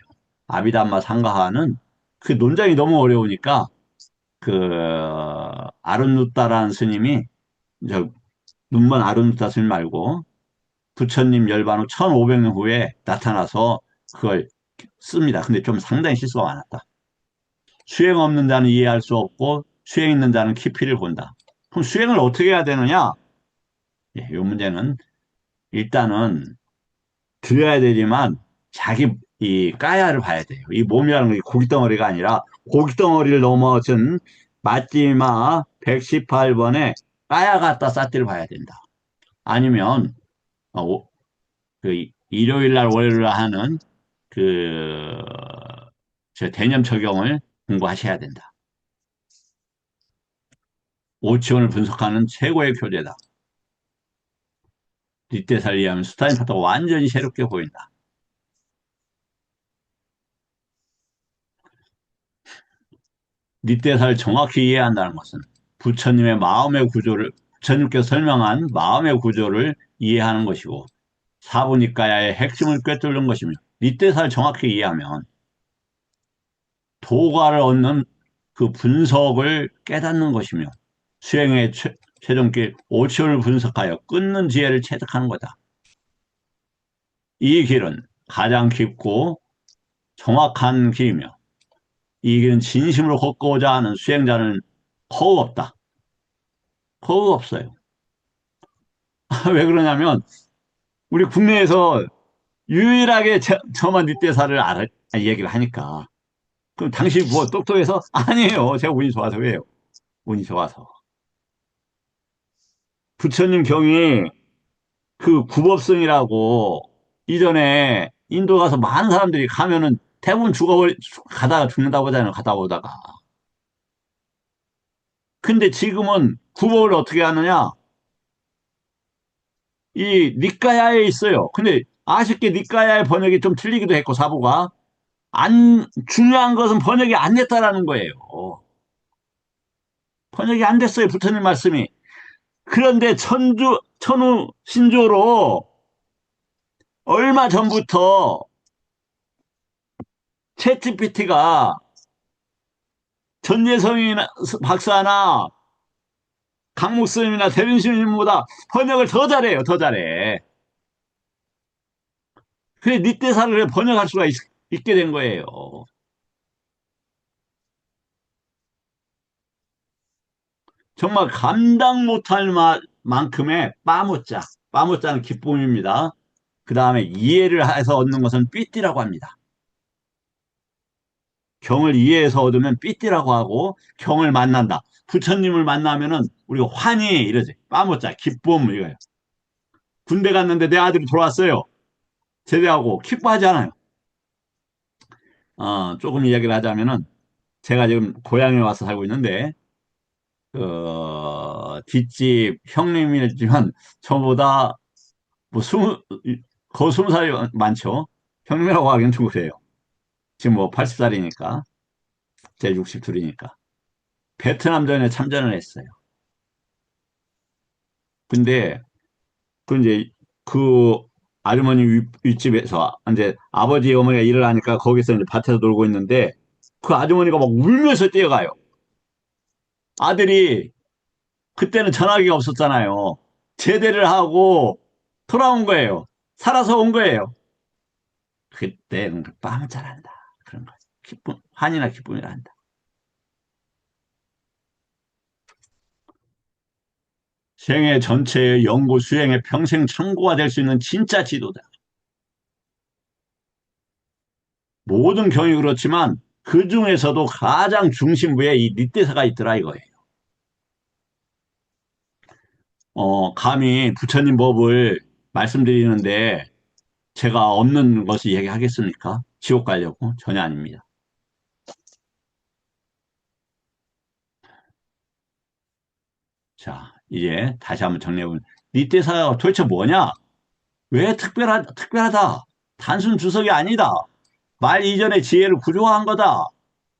아비담마 상가하는 그 논장이 너무 어려우니까 그 아른누따라는 스님이 저 눈먼 아른누따 스님 말고 부처님 열반 후 1500년 후에 나타나서 그걸 씁니다. 근데 좀 상당히 실수가 많았다. 수행 없는 자는 이해할 수 없고 수행 있는 자는 깊이를 본다. 그럼 수행을 어떻게 해야 되느냐? 이 문제는 일단은 들어야 되지만 자기 이 까야를 봐야 돼요. 이 몸이라는 게 고깃덩어리가 아니라 고깃덩어리를 넘어선 마지막 118번에 까야 갖다 쌌디를 봐야 된다. 아니면 그 일요일 날 월요일 날 하는 그 저 대념 적용을 공부하셔야 된다. 오치원을 분석하는 최고의 교재다. 뒷대사를 이해하면 스타인 파트가 완전히 새롭게 보인다. 뒷대사를 정확히 이해한다는 것은 부처님의 마음의 구조를, 부처님께서 설명한 마음의 구조를 이해하는 것이고 사부니까야의 핵심을 꿰뚫는 것이며 뒷대사를 정확히 이해하면 도가를 얻는 그 분석을 깨닫는 것이며 수행의 최종길 오치원을 분석하여 끊는 지혜를 체득하는 거다. 이 길은 가장 깊고 정확한 길이며 이 길은 진심으로 걷고자 하는 수행자는 거의 없다. 거의 없어요. 왜 그러냐면 우리 국내에서 유일하게 저만 윗대사를 얘기를 하니까 그럼 당신 뭐 똑똑해서? 아니에요. 제가 운이 좋아서. 왜요? 운이 좋아서. 부처님 경이 그 구법성이라고 이전에 인도 가서 많은 사람들이 가면은 대부분 가다가 죽는다고 하잖아요. 가다 오다가. 근데 지금은 구법을 어떻게 하느냐? 이 니까야에 있어요. 근데 아쉽게 니까야의 번역이 좀 틀리기도 했고 사부가 중요한 것은 번역이 안 됐다라는 거예요. 번역이 안 됐어요. 부처님 말씀이. 그런데 천우 신조로 얼마 전부터 챗GPT가 전예성이 박사나 강목스님이나 대륜스님보다 번역을 더 잘해요. 더 잘해. 그래 닉대사를 번역할 수가 있게 된 거예요. 정말 감당 못할 만큼의 빠모짜는 기쁨입니다. 그 다음에 이해를 해서 얻는 것은 삐띠라고 합니다. 경을 이해해서 얻으면 삐띠라고 하고 경을 만난다. 부처님을 만나면은 우리가 환희 이러지. 빠모짜 기쁨 이거예요. 군대 갔는데 내 아들이 돌아왔어요. 제대하고 기뻐하지 않아요. 조금 이야기를 하자면은 제가 지금 고향에 와서 살고 있는데 뒷집 형님이지만 저보다 뭐 거의 20살이 많죠. 형님이라고 하기엔 좀 그래요. 지금 뭐 80살이니까 제 62이니까 베트남전에 참전을 했어요. 근데 그 이제 그 아주머니 윗집에서 이제 아버지 어머니가 일을 하니까 거기서 이제 밭에서 놀고 있는데 그 아주머니가 막 울면서 뛰어가요. 아들이 그때는 전화기가 없었잖아요. 제대를 하고 돌아온 거예요. 살아서 온 거예요. 그때는 빵 잘한다. 그런 거. 기쁨, 환희나 기쁨이라 한다. 생애 전체의 연구 수행의 평생 참고가 될 수 있는 진짜 지도다. 모든 경이 그렇지만 그 중에서도 가장 중심부에 이 닛대사가 있더라 이거예요. 감히 부처님 법을 말씀드리는데 제가 없는 것을 얘기하겠습니까? 지옥 가려고? 전혀 아닙니다. 자, 이제 다시 한번 정리해보면 닛대사가 도대체 뭐냐? 왜 특별하다? 단순 주석이 아니다. 말 이전의 지혜를 구조화한 거다.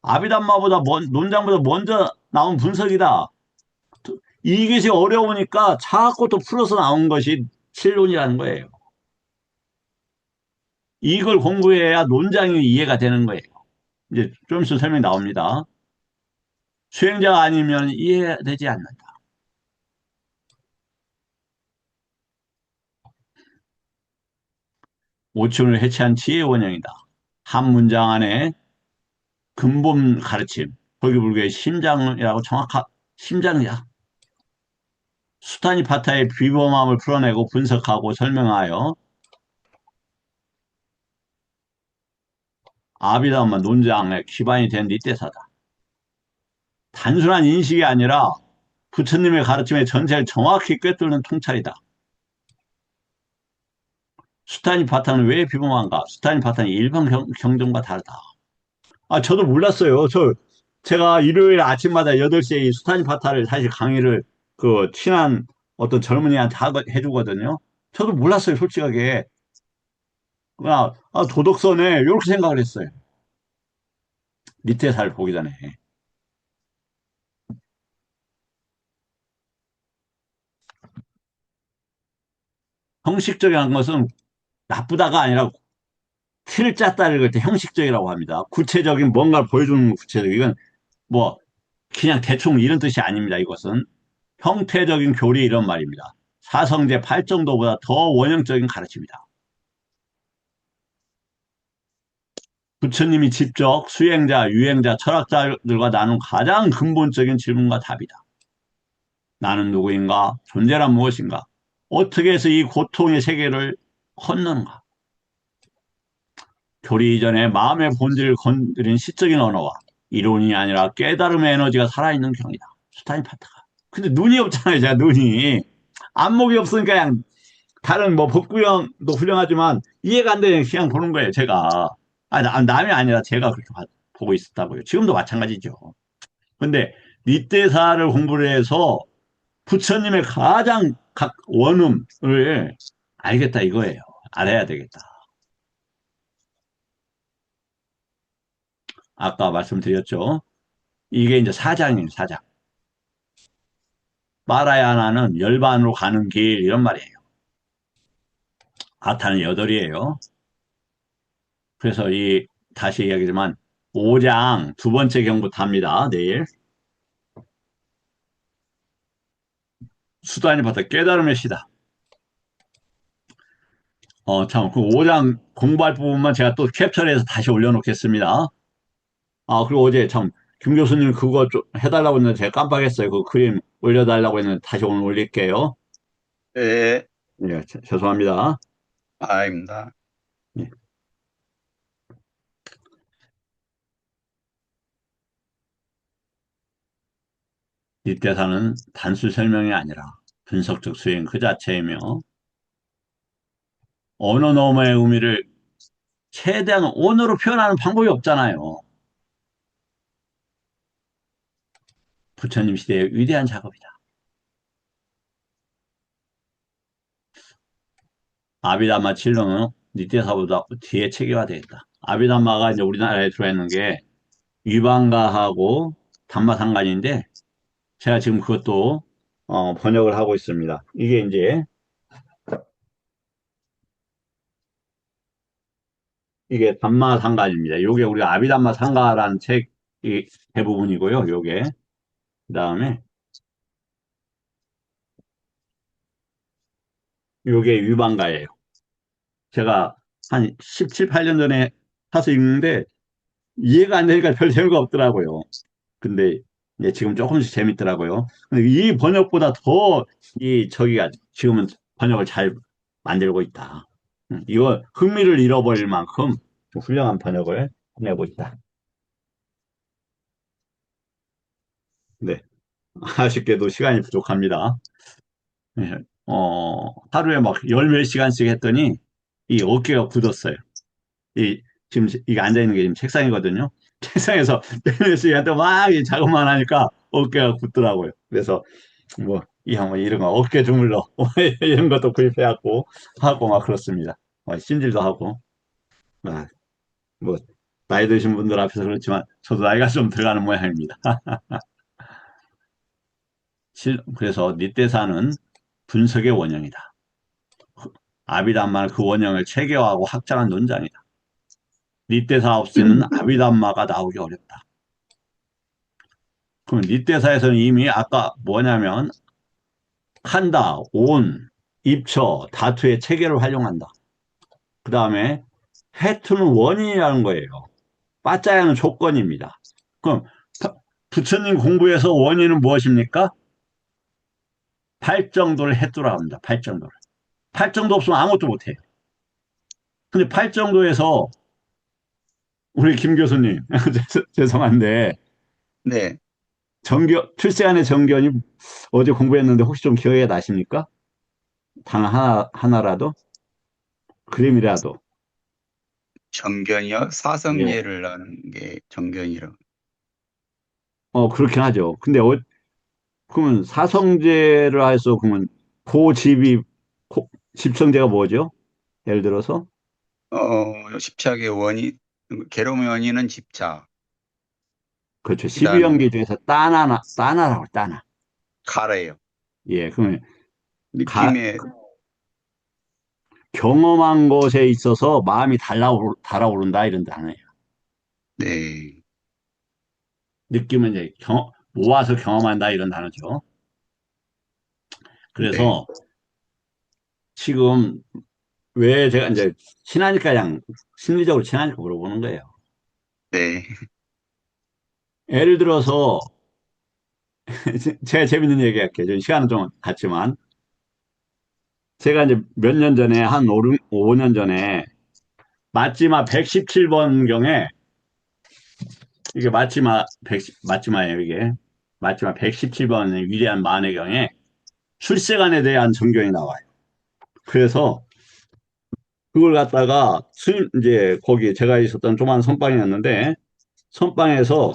아비담마보다 논장보다 먼저 나온 분석이다. 이것이 어려우니까 자꾸 또 풀어서 나온 것이 실론이라는 거예요. 이걸 공부해야 논장이 이해가 되는 거예요. 이제 좀 있으면 설명이 나옵니다. 수행자가 아니면 이해되지 않는다. 오침을 해체한 지혜의 원형이다. 한 문장 안에 근본 가르침, 거기불교의 심장이라고 심장이야. 수타니파타의 비범함을 풀어내고 분석하고 설명하여 아비담마 논장의 기반이 된 니떼사다. 단순한 인식이 아니라 부처님의 가르침의 전체를 정확히 꿰뚫는 통찰이다. 수타니 파탄은 왜 비범한가? 수타니 파탄이 일반 경전과 다르다. 아, 저도 몰랐어요. 제가 일요일 아침마다 8시에 이 수타니 파타를 사실 강의를 친한 어떤 젊은이한테 해주거든요. 저도 몰랐어요, 솔직하게. 그냥, 도덕선에, 이렇게 생각을 했어요. 니테사를 보기 전에. 형식적인 것은 나쁘다가 아니라 티를 짰다 읽을 때 형식적이라고 합니다. 구체적인 뭔가를 보여주는 구체적. 이건 뭐, 그냥 대충 이런 뜻이 아닙니다. 이것은 형태적인 교리 이런 말입니다. 사성제 8정도보다 더 원형적인 가르침이다. 부처님이 직접 수행자, 유행자, 철학자들과 나눈 가장 근본적인 질문과 답이다. 나는 누구인가? 존재란 무엇인가? 어떻게 해서 이 고통의 세계를 건너는가? 교리 이전에 마음의 본질을 건드린 시적인 언어와 이론이 아니라 깨달음의 에너지가 살아있는 경이다. 수타니파타가. 근데 눈이 없잖아요, 제가 눈이. 안목이 없으니까 그냥 다른 뭐 법구형도 훌륭하지만 이해가 안 되는 그냥 보는 거예요, 제가. 남이 아니라 제가 그렇게 보고 있었다고요. 지금도 마찬가지죠. 근데 니떼사를 공부를 해서 부처님의 가장 각 원음을 알겠다 이거예요. 알아야 되겠다. 아까 말씀드렸죠. 이게 이제 사장이에요, 사장. 마라야나는 열반으로 가는 길 이런 말이에요. 아타는 8이에요. 그래서 다시 이야기지만 5장 두 번째 경부터 합니다. 내일. 수단이 받아 깨달음의 시다. 참, 그 5장 공부할 부분만 제가 또 캡처해서 다시 올려놓겠습니다. 그리고 어제 참, 김 교수님 그거 좀 해달라고 했는데 제가 깜빡했어요. 그 그림 올려달라고 했는데 다시 오늘 올릴게요. 네, 예, 죄송합니다. 아닙니다. 예. 뒷대사는 단수 설명이 아니라 분석적 수행 그 자체이며 언어 너머의 의미를 최대한 언어로 표현하는 방법이 없잖아요. 부처님 시대의 위대한 작업이다. 아비담마 칠령은 니떼사보다 뒤에 체계화되었다. 아비담마가 이제 우리나라에 들어있는 게 위반가하고 담마상간인데 제가 지금 그것도 번역을 하고 있습니다. 이게 담마상간입니다. 요게 우리가 아비담마상가라는 책이 대부분이고요. 요게 그다음에 요게 위반가예요. 제가 한 17, 18년 전에 사서 읽는데 이해가 안 되니까 별 재미가 없더라고요. 근데 이제 지금 조금씩 재밌더라고요. 근데 이 번역보다 더 저기가 지금은 번역을 잘 만들고 있다. 이거 흥미를 잃어버릴 만큼 훌륭한 번역을 해내고 있다. 네. 아쉽게도 시간이 부족합니다. 네. 하루에 막 열 몇 시간씩 했더니 이 어깨가 굳었어요. 지금 이게 앉아있는 게 지금 책상이거든요. 책상에서 몇 시간 동안 막 작업만 하니까 어깨가 굳더라고요. 그래서 뭐, 이런 거 어깨 주물러 이런 것도 구입해갖고 하고 막 그렇습니다. 심질도 하고. 아, 뭐, 나이 드신 분들 앞에서 그렇지만 저도 나이가 좀 들어가는 모양입니다. 그래서 닛대사는 분석의 원형이다. 아비담마는 그 원형을 체계화하고 확장한 논장이다. 닛대사 없이는 아비담마가 나오기 어렵다. 그럼 닛대사에서는 이미 아까 뭐냐면 칸다, 온, 입처, 다투의 체계를 활용한다. 그 다음에 해투는 원인이라는 거예요. 빠짜야는 조건입니다. 그럼 부처님 공부에서 원인은 무엇입니까? 팔정도를 해두라고 합니다. 팔정도를. 팔정도 없으면 아무것도 못해요. 근데 팔정도에서 우리 김 교수님, 죄송한데, 네. 출세안의 정견이 어제 공부했는데 혹시 좀 기억이 나십니까? 단 하나라도? 그림이라도. 정견이요? 예. 사성예를 하는 게 정견이라고. 그렇긴 하죠. 근데, 그러면 사성제를 해서, 그러면, 고집이, 집성제가 뭐죠? 예를 들어서? 집착의 괴로움의 원인은 집착. 그렇죠. 그다음에 12연계 중에서 따나라고, 따나. 가래요. 예, 그러면, 가, 느낌의, 경험한 것에 있어서 마음이 달아오른다, 이런 단어예요. 네. 느낌은 이제 모아서 경험한다, 이런 단어죠. 네. 그래서 지금 왜 제가 이제 친하니까 그냥 심리적으로 친하니까 물어보는 거예요. 네. 예를 들어서 제가 재밌는 얘기 할게요. 좀 시간은 좀 갔지만 제가 이제 몇 년 전에 한 5년 전에 맞지마 117번 경에 이게 맞지마예요, 이게. 맞지마 117번의 위대한 만의 경에 출세관에 대한 정견이 나와요. 그래서 그걸 갖다가 이제 거기 제가 있었던 조그만 선방이었는데 선방에서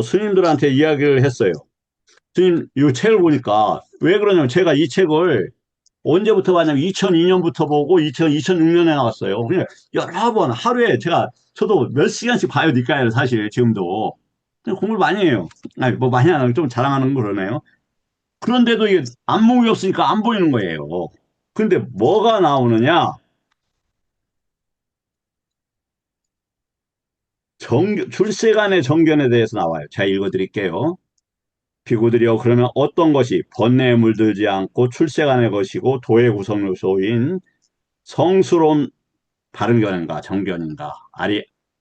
스님들한테 이야기를 했어요. 스님, 이 책을 보니까 왜 그러냐면 제가 이 책을 언제부터 봤냐면 2002년부터 보고 2006년에 나왔어요. 그냥 여러 번 하루에 저도 몇 시간씩 봐요, 니까요, 사실 지금도. 공부를 많이 해요. 아니, 뭐 많이 안 하고 좀 자랑하는 거 그러네요. 그런데도 이게 안목이 없으니까 안 보이는 거예요. 근데 뭐가 나오느냐? 출세간의 정견에 대해서 나와요. 제가 읽어드릴게요. 비구들이여 그러면 어떤 것이 번뇌에 물들지 않고 출세간의 것이고 도의 구성 요소인 성스러운 바른 견인가 정견인가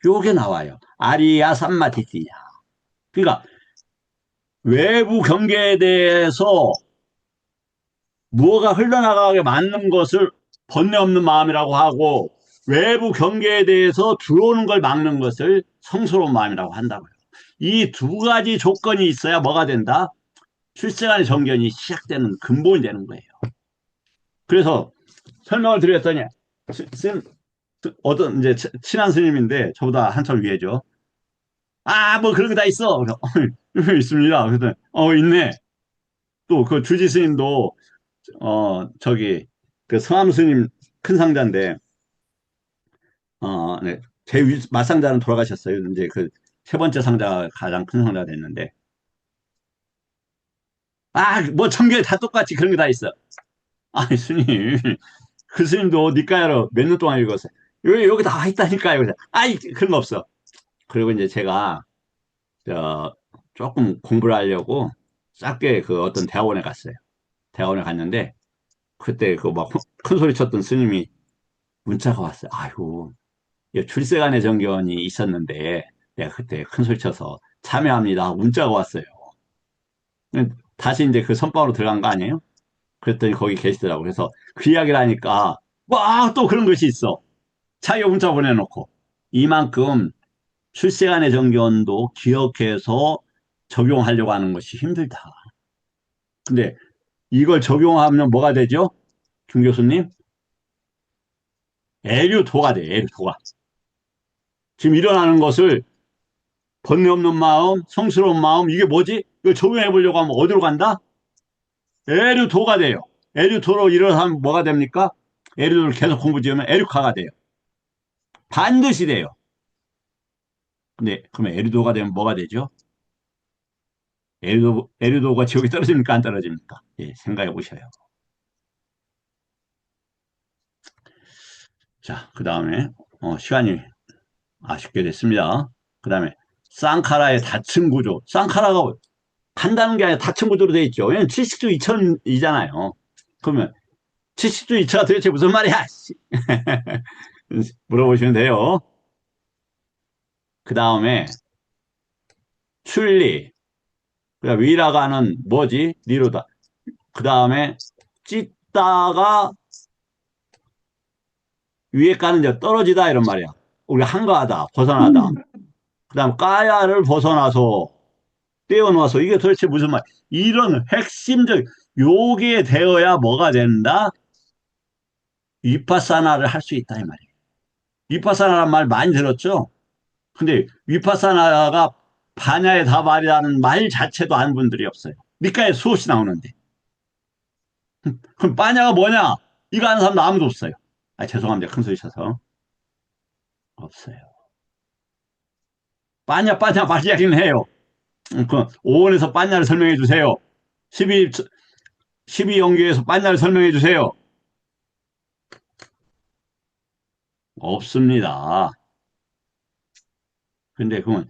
요게 나와요. 아리야 삼마티띠냐. 그러니까 외부 경계에 대해서 무엇가 흘러나가게 맞는 것을 번뇌 없는 마음이라고 하고 외부 경계에 대해서 들어오는 걸 막는 것을 성스러운 마음이라고 한다고요. 이 두 가지 조건이 있어야 뭐가 된다? 출세간의 정견이 시작되는 근본이 되는 거예요. 그래서 설명을 드렸더니 어떤 이제 친한 스님인데 저보다 한참 위에죠. 뭐 그런 거 다 있어. 그래서 있습니다. 그래서 있네. 또 그 주지 스님도 저기 그 성암 스님 큰 상자인데 네. 맞상자는 돌아가셨어요. 이제 그 세 번째 상자가 가장 큰 상자가 됐는데 뭐 정견이 다 똑같이 그런 게 다 있어. 아니 스님 그 스님도 니까야로 몇 년 동안 읽었어요. 여기 나와 있다니까요. 그래서 그런 거 없어. 그리고 이제 제가 저 조금 공부를 하려고 작게 그 어떤 대학원에 갔어요. 대학원에 갔는데 그때 그 막 큰 소리 쳤던 스님이 문자가 왔어요. 아이고, 출세간의 정견이 있었는데 내가 그때 큰 소리 쳐서 참여합니다. 문자가 왔어요. 다시 이제 그 선방으로 들어간 거 아니에요? 그랬더니 거기 계시더라고. 그래서 그 이야기를 하니까 또 그런 것이 있어. 자기가 문자 보내놓고 이만큼 출세간의 정견도 기억해서 적용하려고 하는 것이 힘들다. 근데 이걸 적용하면 뭐가 되죠? 김 교수님? 애류도가 돼, 애류도가. 지금 일어나는 것을 번뇌 없는 마음, 성스러운 마음, 이게 뭐지? 이거 적용해 보려고 하면 어디로 간다? 애류도가 돼요. 애류도로 일어나면 뭐가 됩니까? 애류도를 계속 공부 지으면 애류카가 돼요. 반드시 돼요. 근데 그러면 애류도가 되면 뭐가 되죠? 애류도가 지옥에 떨어집니까? 안 떨어집니까? 예, 생각해 보셔요. 자, 그 다음에 시간이 아쉽게 됐습니다. 그 다음에 쌍카라의 다층 구조. 쌍카라가 간다는 게 아니라 다층 구조로 되어 있죠. 왜냐면 70주 2000이잖아요. 그러면 70주 2차가 도대체 무슨 말이야? 물어보시면 돼요. 그 다음에 출리. 그러니까 위라가는 뭐지? 니로다. 그 다음에 찢다가 위에 가는 자 떨어지다 이런 말이야. 우리 한가하다, 벗어나다. 그다음 까야를 벗어나서 떼어놓아서 이게 도대체 무슨 말? 이런 핵심적 요게 되어야 뭐가 된다? 위파사나를 할 수 있다 이 말이에요. 위파사나란 말 많이 들었죠? 근데 위파사나가 반야의 다발이라는 말 자체도 아는 분들이 없어요. 니까에 수없이 나오는데. 그럼 빠냐가 뭐냐? 이거 아는 사람도 아무도 없어요. 아, 죄송합니다. 큰 소리 쳐서. 없어요. 빠냐 말 이야기는 해요. 그 5원에서 빠냐를 설명해 주세요. 12연기에서 빠냐를 설명해 주세요. 없습니다. 근데 그건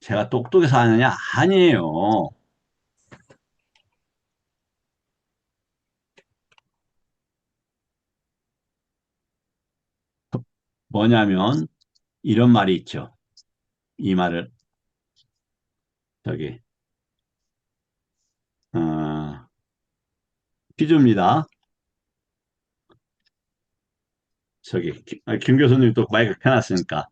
제가 똑똑해서 아느냐? 아니에요. 뭐냐면 이런 말이 있죠. 이 말을 저기 어, 퀴즈입니다. 김 교수님 또 마이크 켜놨으니까.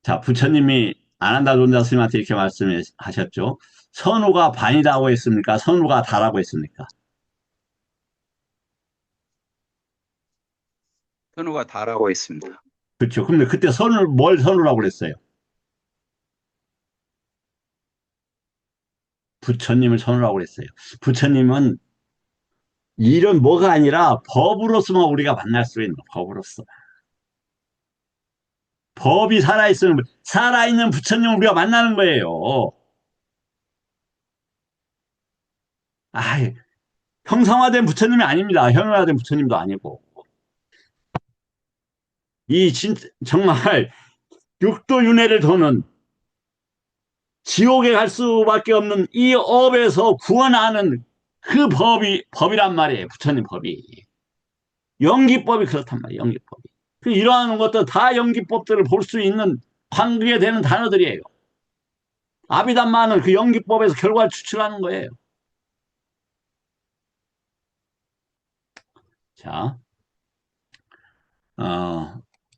자, 부처님이 아난다존자 스님한테 이렇게 말씀하셨죠. 선우가 반이라고 했습니까? 선우가 다라고 했습니까? 선우가 다라고 했습니다. 그렇죠. 근데 그때 뭘 선우라고 그랬어요? 부처님을 선우라고 그랬어요. 부처님은 이런 뭐가 아니라 법으로서만 우리가 만날 수 있는 법으로서. 법이 살아있는 부처님을 우리가 만나는 거예요. 아, 형상화된 부처님이 아닙니다. 형상화된 부처님도 아니고. 정말 육도윤회를 도는 지옥에 갈 수밖에 없는 이 업에서 구원하는 그 법이란 말이에요. 부처님 법이. 연기법이 그렇단 말이에요. 연기법이. 이러한 것도 다 연기법들을 볼 수 있는 관계에 되는 단어들이에요. 아비담마는 그 연기법에서 결과를 추출하는 거예요. 자,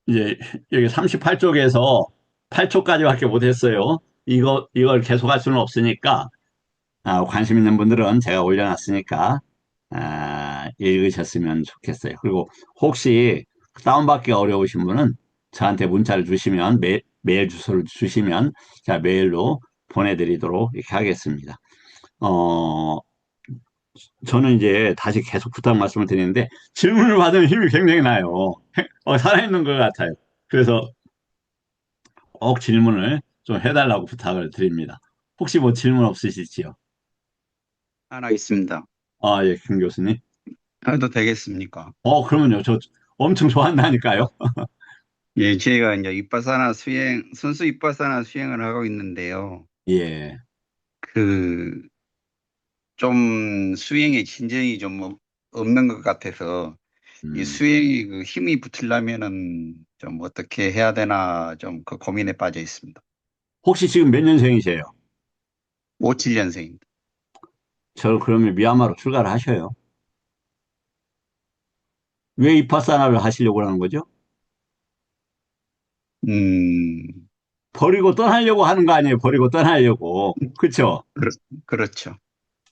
이제 여기 38쪽에서 8쪽까지밖에 못했어요. 이걸 계속할 수는 없으니까, 관심 있는 분들은 제가 올려놨으니까, 읽으셨으면 좋겠어요. 그리고 혹시 다운받기 어려우신 분은 저한테 문자를 주시면, 메일 주소를 주시면, 제가 메일로 보내드리도록 이렇게 하겠습니다. 저는 이제 다시 계속 부탁 말씀을 드리는데, 질문을 받으면 힘이 굉장히 나요. 살아있는 것 같아요. 그래서 꼭 질문을 좀 해달라고 부탁을 드립니다. 혹시 뭐 질문 없으시지요? 하나 있습니다. 아, 예, 김 교수님. 해도 되겠습니까? 그러면요. 저 엄청 좋아한다니까요. 예, 제가 이제 선수 윗바사나 수행을 하고 있는데요. 예. 그, 좀 수행에 진전이 좀 없는 것 같아서 이 음. 수행이 그 힘이 붙으려면은 좀 어떻게 해야 되나 좀 그 고민에 빠져 있습니다. 혹시 지금 몇 년생이세요? 57년생입니다. 저 그러면 미얀마로 출가를 하셔요. 왜 이파사나를 하시려고 하는 거죠? 음, 버리고 떠나려고 하는 거 아니에요? 버리고 떠나려고. 그렇죠? 그렇죠.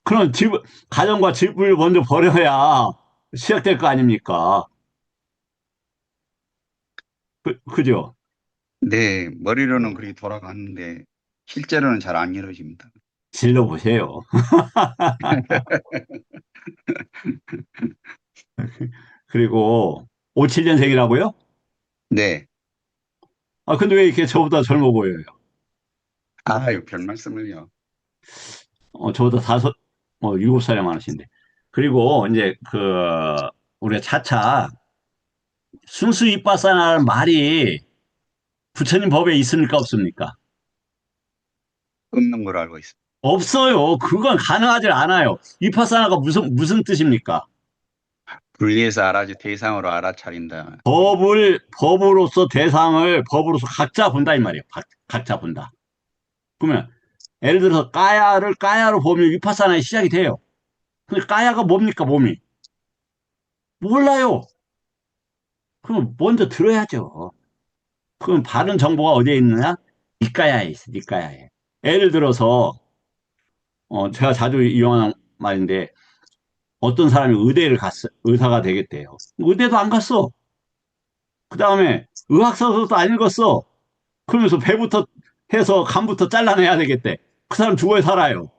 그럼 가정과 집을 먼저 버려야 시작될 거 아닙니까? 그죠? 네, 머리로는 그렇게 돌아가는데 실제로는 잘 안 이루어집니다. 질러 보세요. 그리고 57년생이라고요? 네. 근데 왜 이렇게 저보다 젊어 보여요? 아유, 별 말씀을요. 저보다 7살이 많으신데. 그리고 이제 우리가 차차 순수 이빠사나라는 말이 부처님 법에 있습니까? 없습니까? 없는 걸로 알고 있습니다. 없어요. 그건 가능하지 않아요. 이파사나가 무슨 뜻입니까? 분리해서 대상으로 알아차린다. 법으로서 각자 본다, 이 말이에요. 각자 본다. 그러면, 예를 들어서, 까야로 보면 위파사나의 시작이 돼요. 근데 까야가 뭡니까, 몸이? 몰라요. 그럼 먼저 들어야죠. 그럼 바른 정보가 어디에 있느냐? 니까야에 있어, 니까야에. 예를 들어서, 제가 자주 이용하는 말인데, 어떤 사람이 의대를 갔어, 의사가 되겠대요. 의대도 안 갔어. 그 다음에 의학서도 안 읽었어. 그러면서 배부터 해서 간부터 잘라내야 되겠대. 그 사람 죽어야 살아요.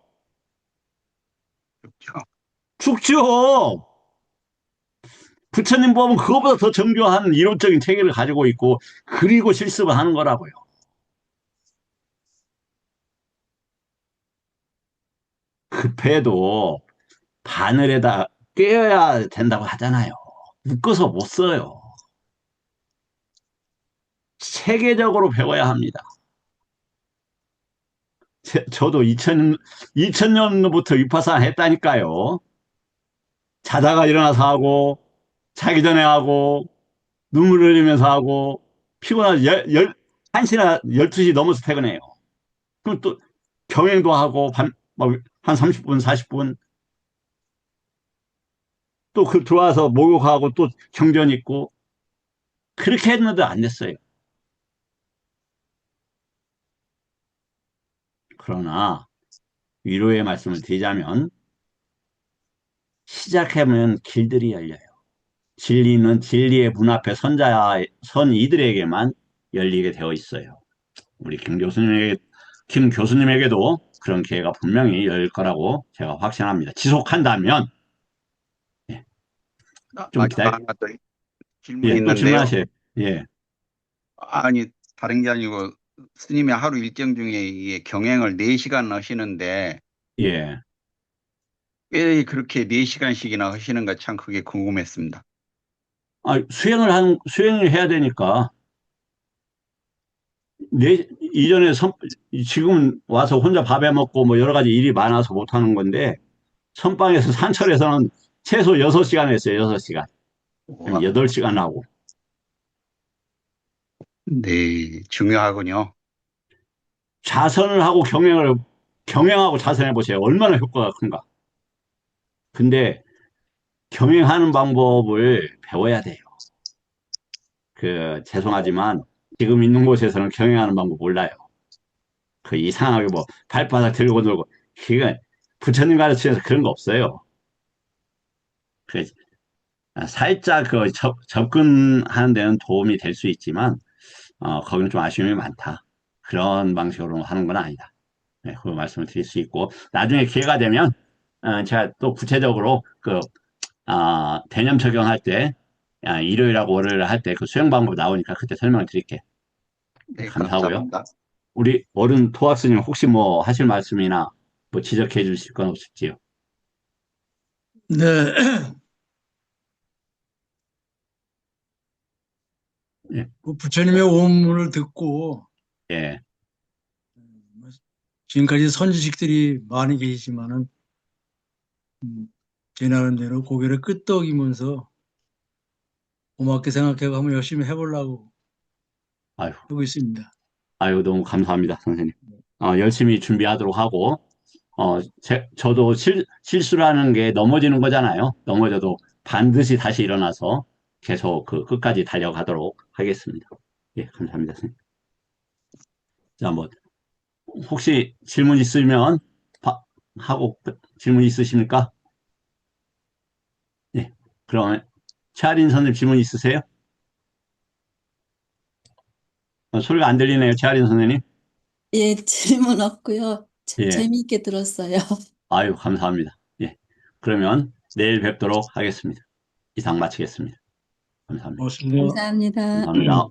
그렇죠. 죽죠. 부처님 보면 그거보다 더 정교한 이론적인 체계를 가지고 있고, 그리고 실습을 하는 거라고요. 급해도 바늘에다 꿰어야 된다고 하잖아요. 묶어서 못 써요. 체계적으로 배워야 합니다. 저도 2000년부터 위파사나 했다니까요. 자다가 일어나서 하고, 자기 전에 하고, 눈물 흘리면서 하고, 피곤하지, 1시나 12시 넘어서 퇴근해요. 그럼 또 병행도 하고, 한 30분, 40분, 또 그 들어와서 목욕하고, 또 경전 있고, 그렇게 했는데 안 됐어요. 그러나, 위로의 말씀을 드리자면, 시작하면 길들이 열려요. 진리는 진리의 문 앞에 선 이들에게만 열리게 되어 있어요. 우리 김 교수님에게도 그런 기회가 분명히 열릴 거라고 제가 확신합니다. 지속한다면, 예, 좀 마지막 기다려, 하나 더 질문이 예, 또 있는데요. 질문하세요. 예, 아니, 다른 게 아니고 스님이 하루 일정 중에 이 경행을 4시간 하시는데 예. 왜 그렇게 4시간씩이나 하시는가 참 그게 궁금했습니다. 수행을 해야 되니까, 이전에 지금 와서 혼자 밥해 먹고 뭐 여러 가지 일이 많아서 못 하는 건데, 선방에서 산철에서는 최소 6시간 했어요, 6시간. 와, 8시간 하고. 네, 중요하군요. 자선을 하고 경영하고 자선해 보세요. 얼마나 효과가 큰가. 근데 경영하는 방법을 배워야 돼요. 죄송하지만 지금 있는 곳에서는 경영하는 방법 몰라요. 이상하게 뭐 발바닥 들고 들고. 그게 부처님 가르치면서 그런 거 없어요. 그, 살짝 접근하는 데는 도움이 될 수 있지만, 거기는 좀 아쉬움이 많다. 그런 방식으로 하는 건 아니다. 네, 그 말씀을 드릴 수 있고, 나중에 기회가 되면, 제가 또 구체적으로 개념 적용할 때, 일요일하고 월요일 할 때 그 수행 방법 나오니까 그때 설명을 드릴게요. 네, 네, 감사하고요. 감사합니다. 우리 어른 토학스님 혹시 뭐 하실 말씀이나 뭐 지적해 주실 건 없을지요? 네, 예, 그 부처님의 오문을 듣고 예, 지금까지 선지식들이 많이 계시지만은 제 나름대로 고개를 끄덕이면서 고맙게 생각하고 한번 열심히 해보려고 아유, 하고 있습니다. 아유, 너무 감사합니다, 선생님. 열심히 준비하도록 하고, 저도 실수라는 게 넘어지는 거잖아요. 넘어져도 반드시 다시 일어나서 계속 끝까지 달려가도록 하겠습니다. 예, 감사합니다, 선생님. 자, 뭐, 혹시 질문 있으면, 하고, 질문 있으십니까? 예, 그러면, 최아린 선생님 질문 있으세요? 소리가 안 들리네요, 최아린 선생님. 예, 질문 없고요. 예, 재미있게 들었어요. 아유, 감사합니다. 예, 그러면 내일 뵙도록 하겠습니다. 이상 마치겠습니다. 감사합니다. 고맙습니다. 감사합니다. 감사합니다.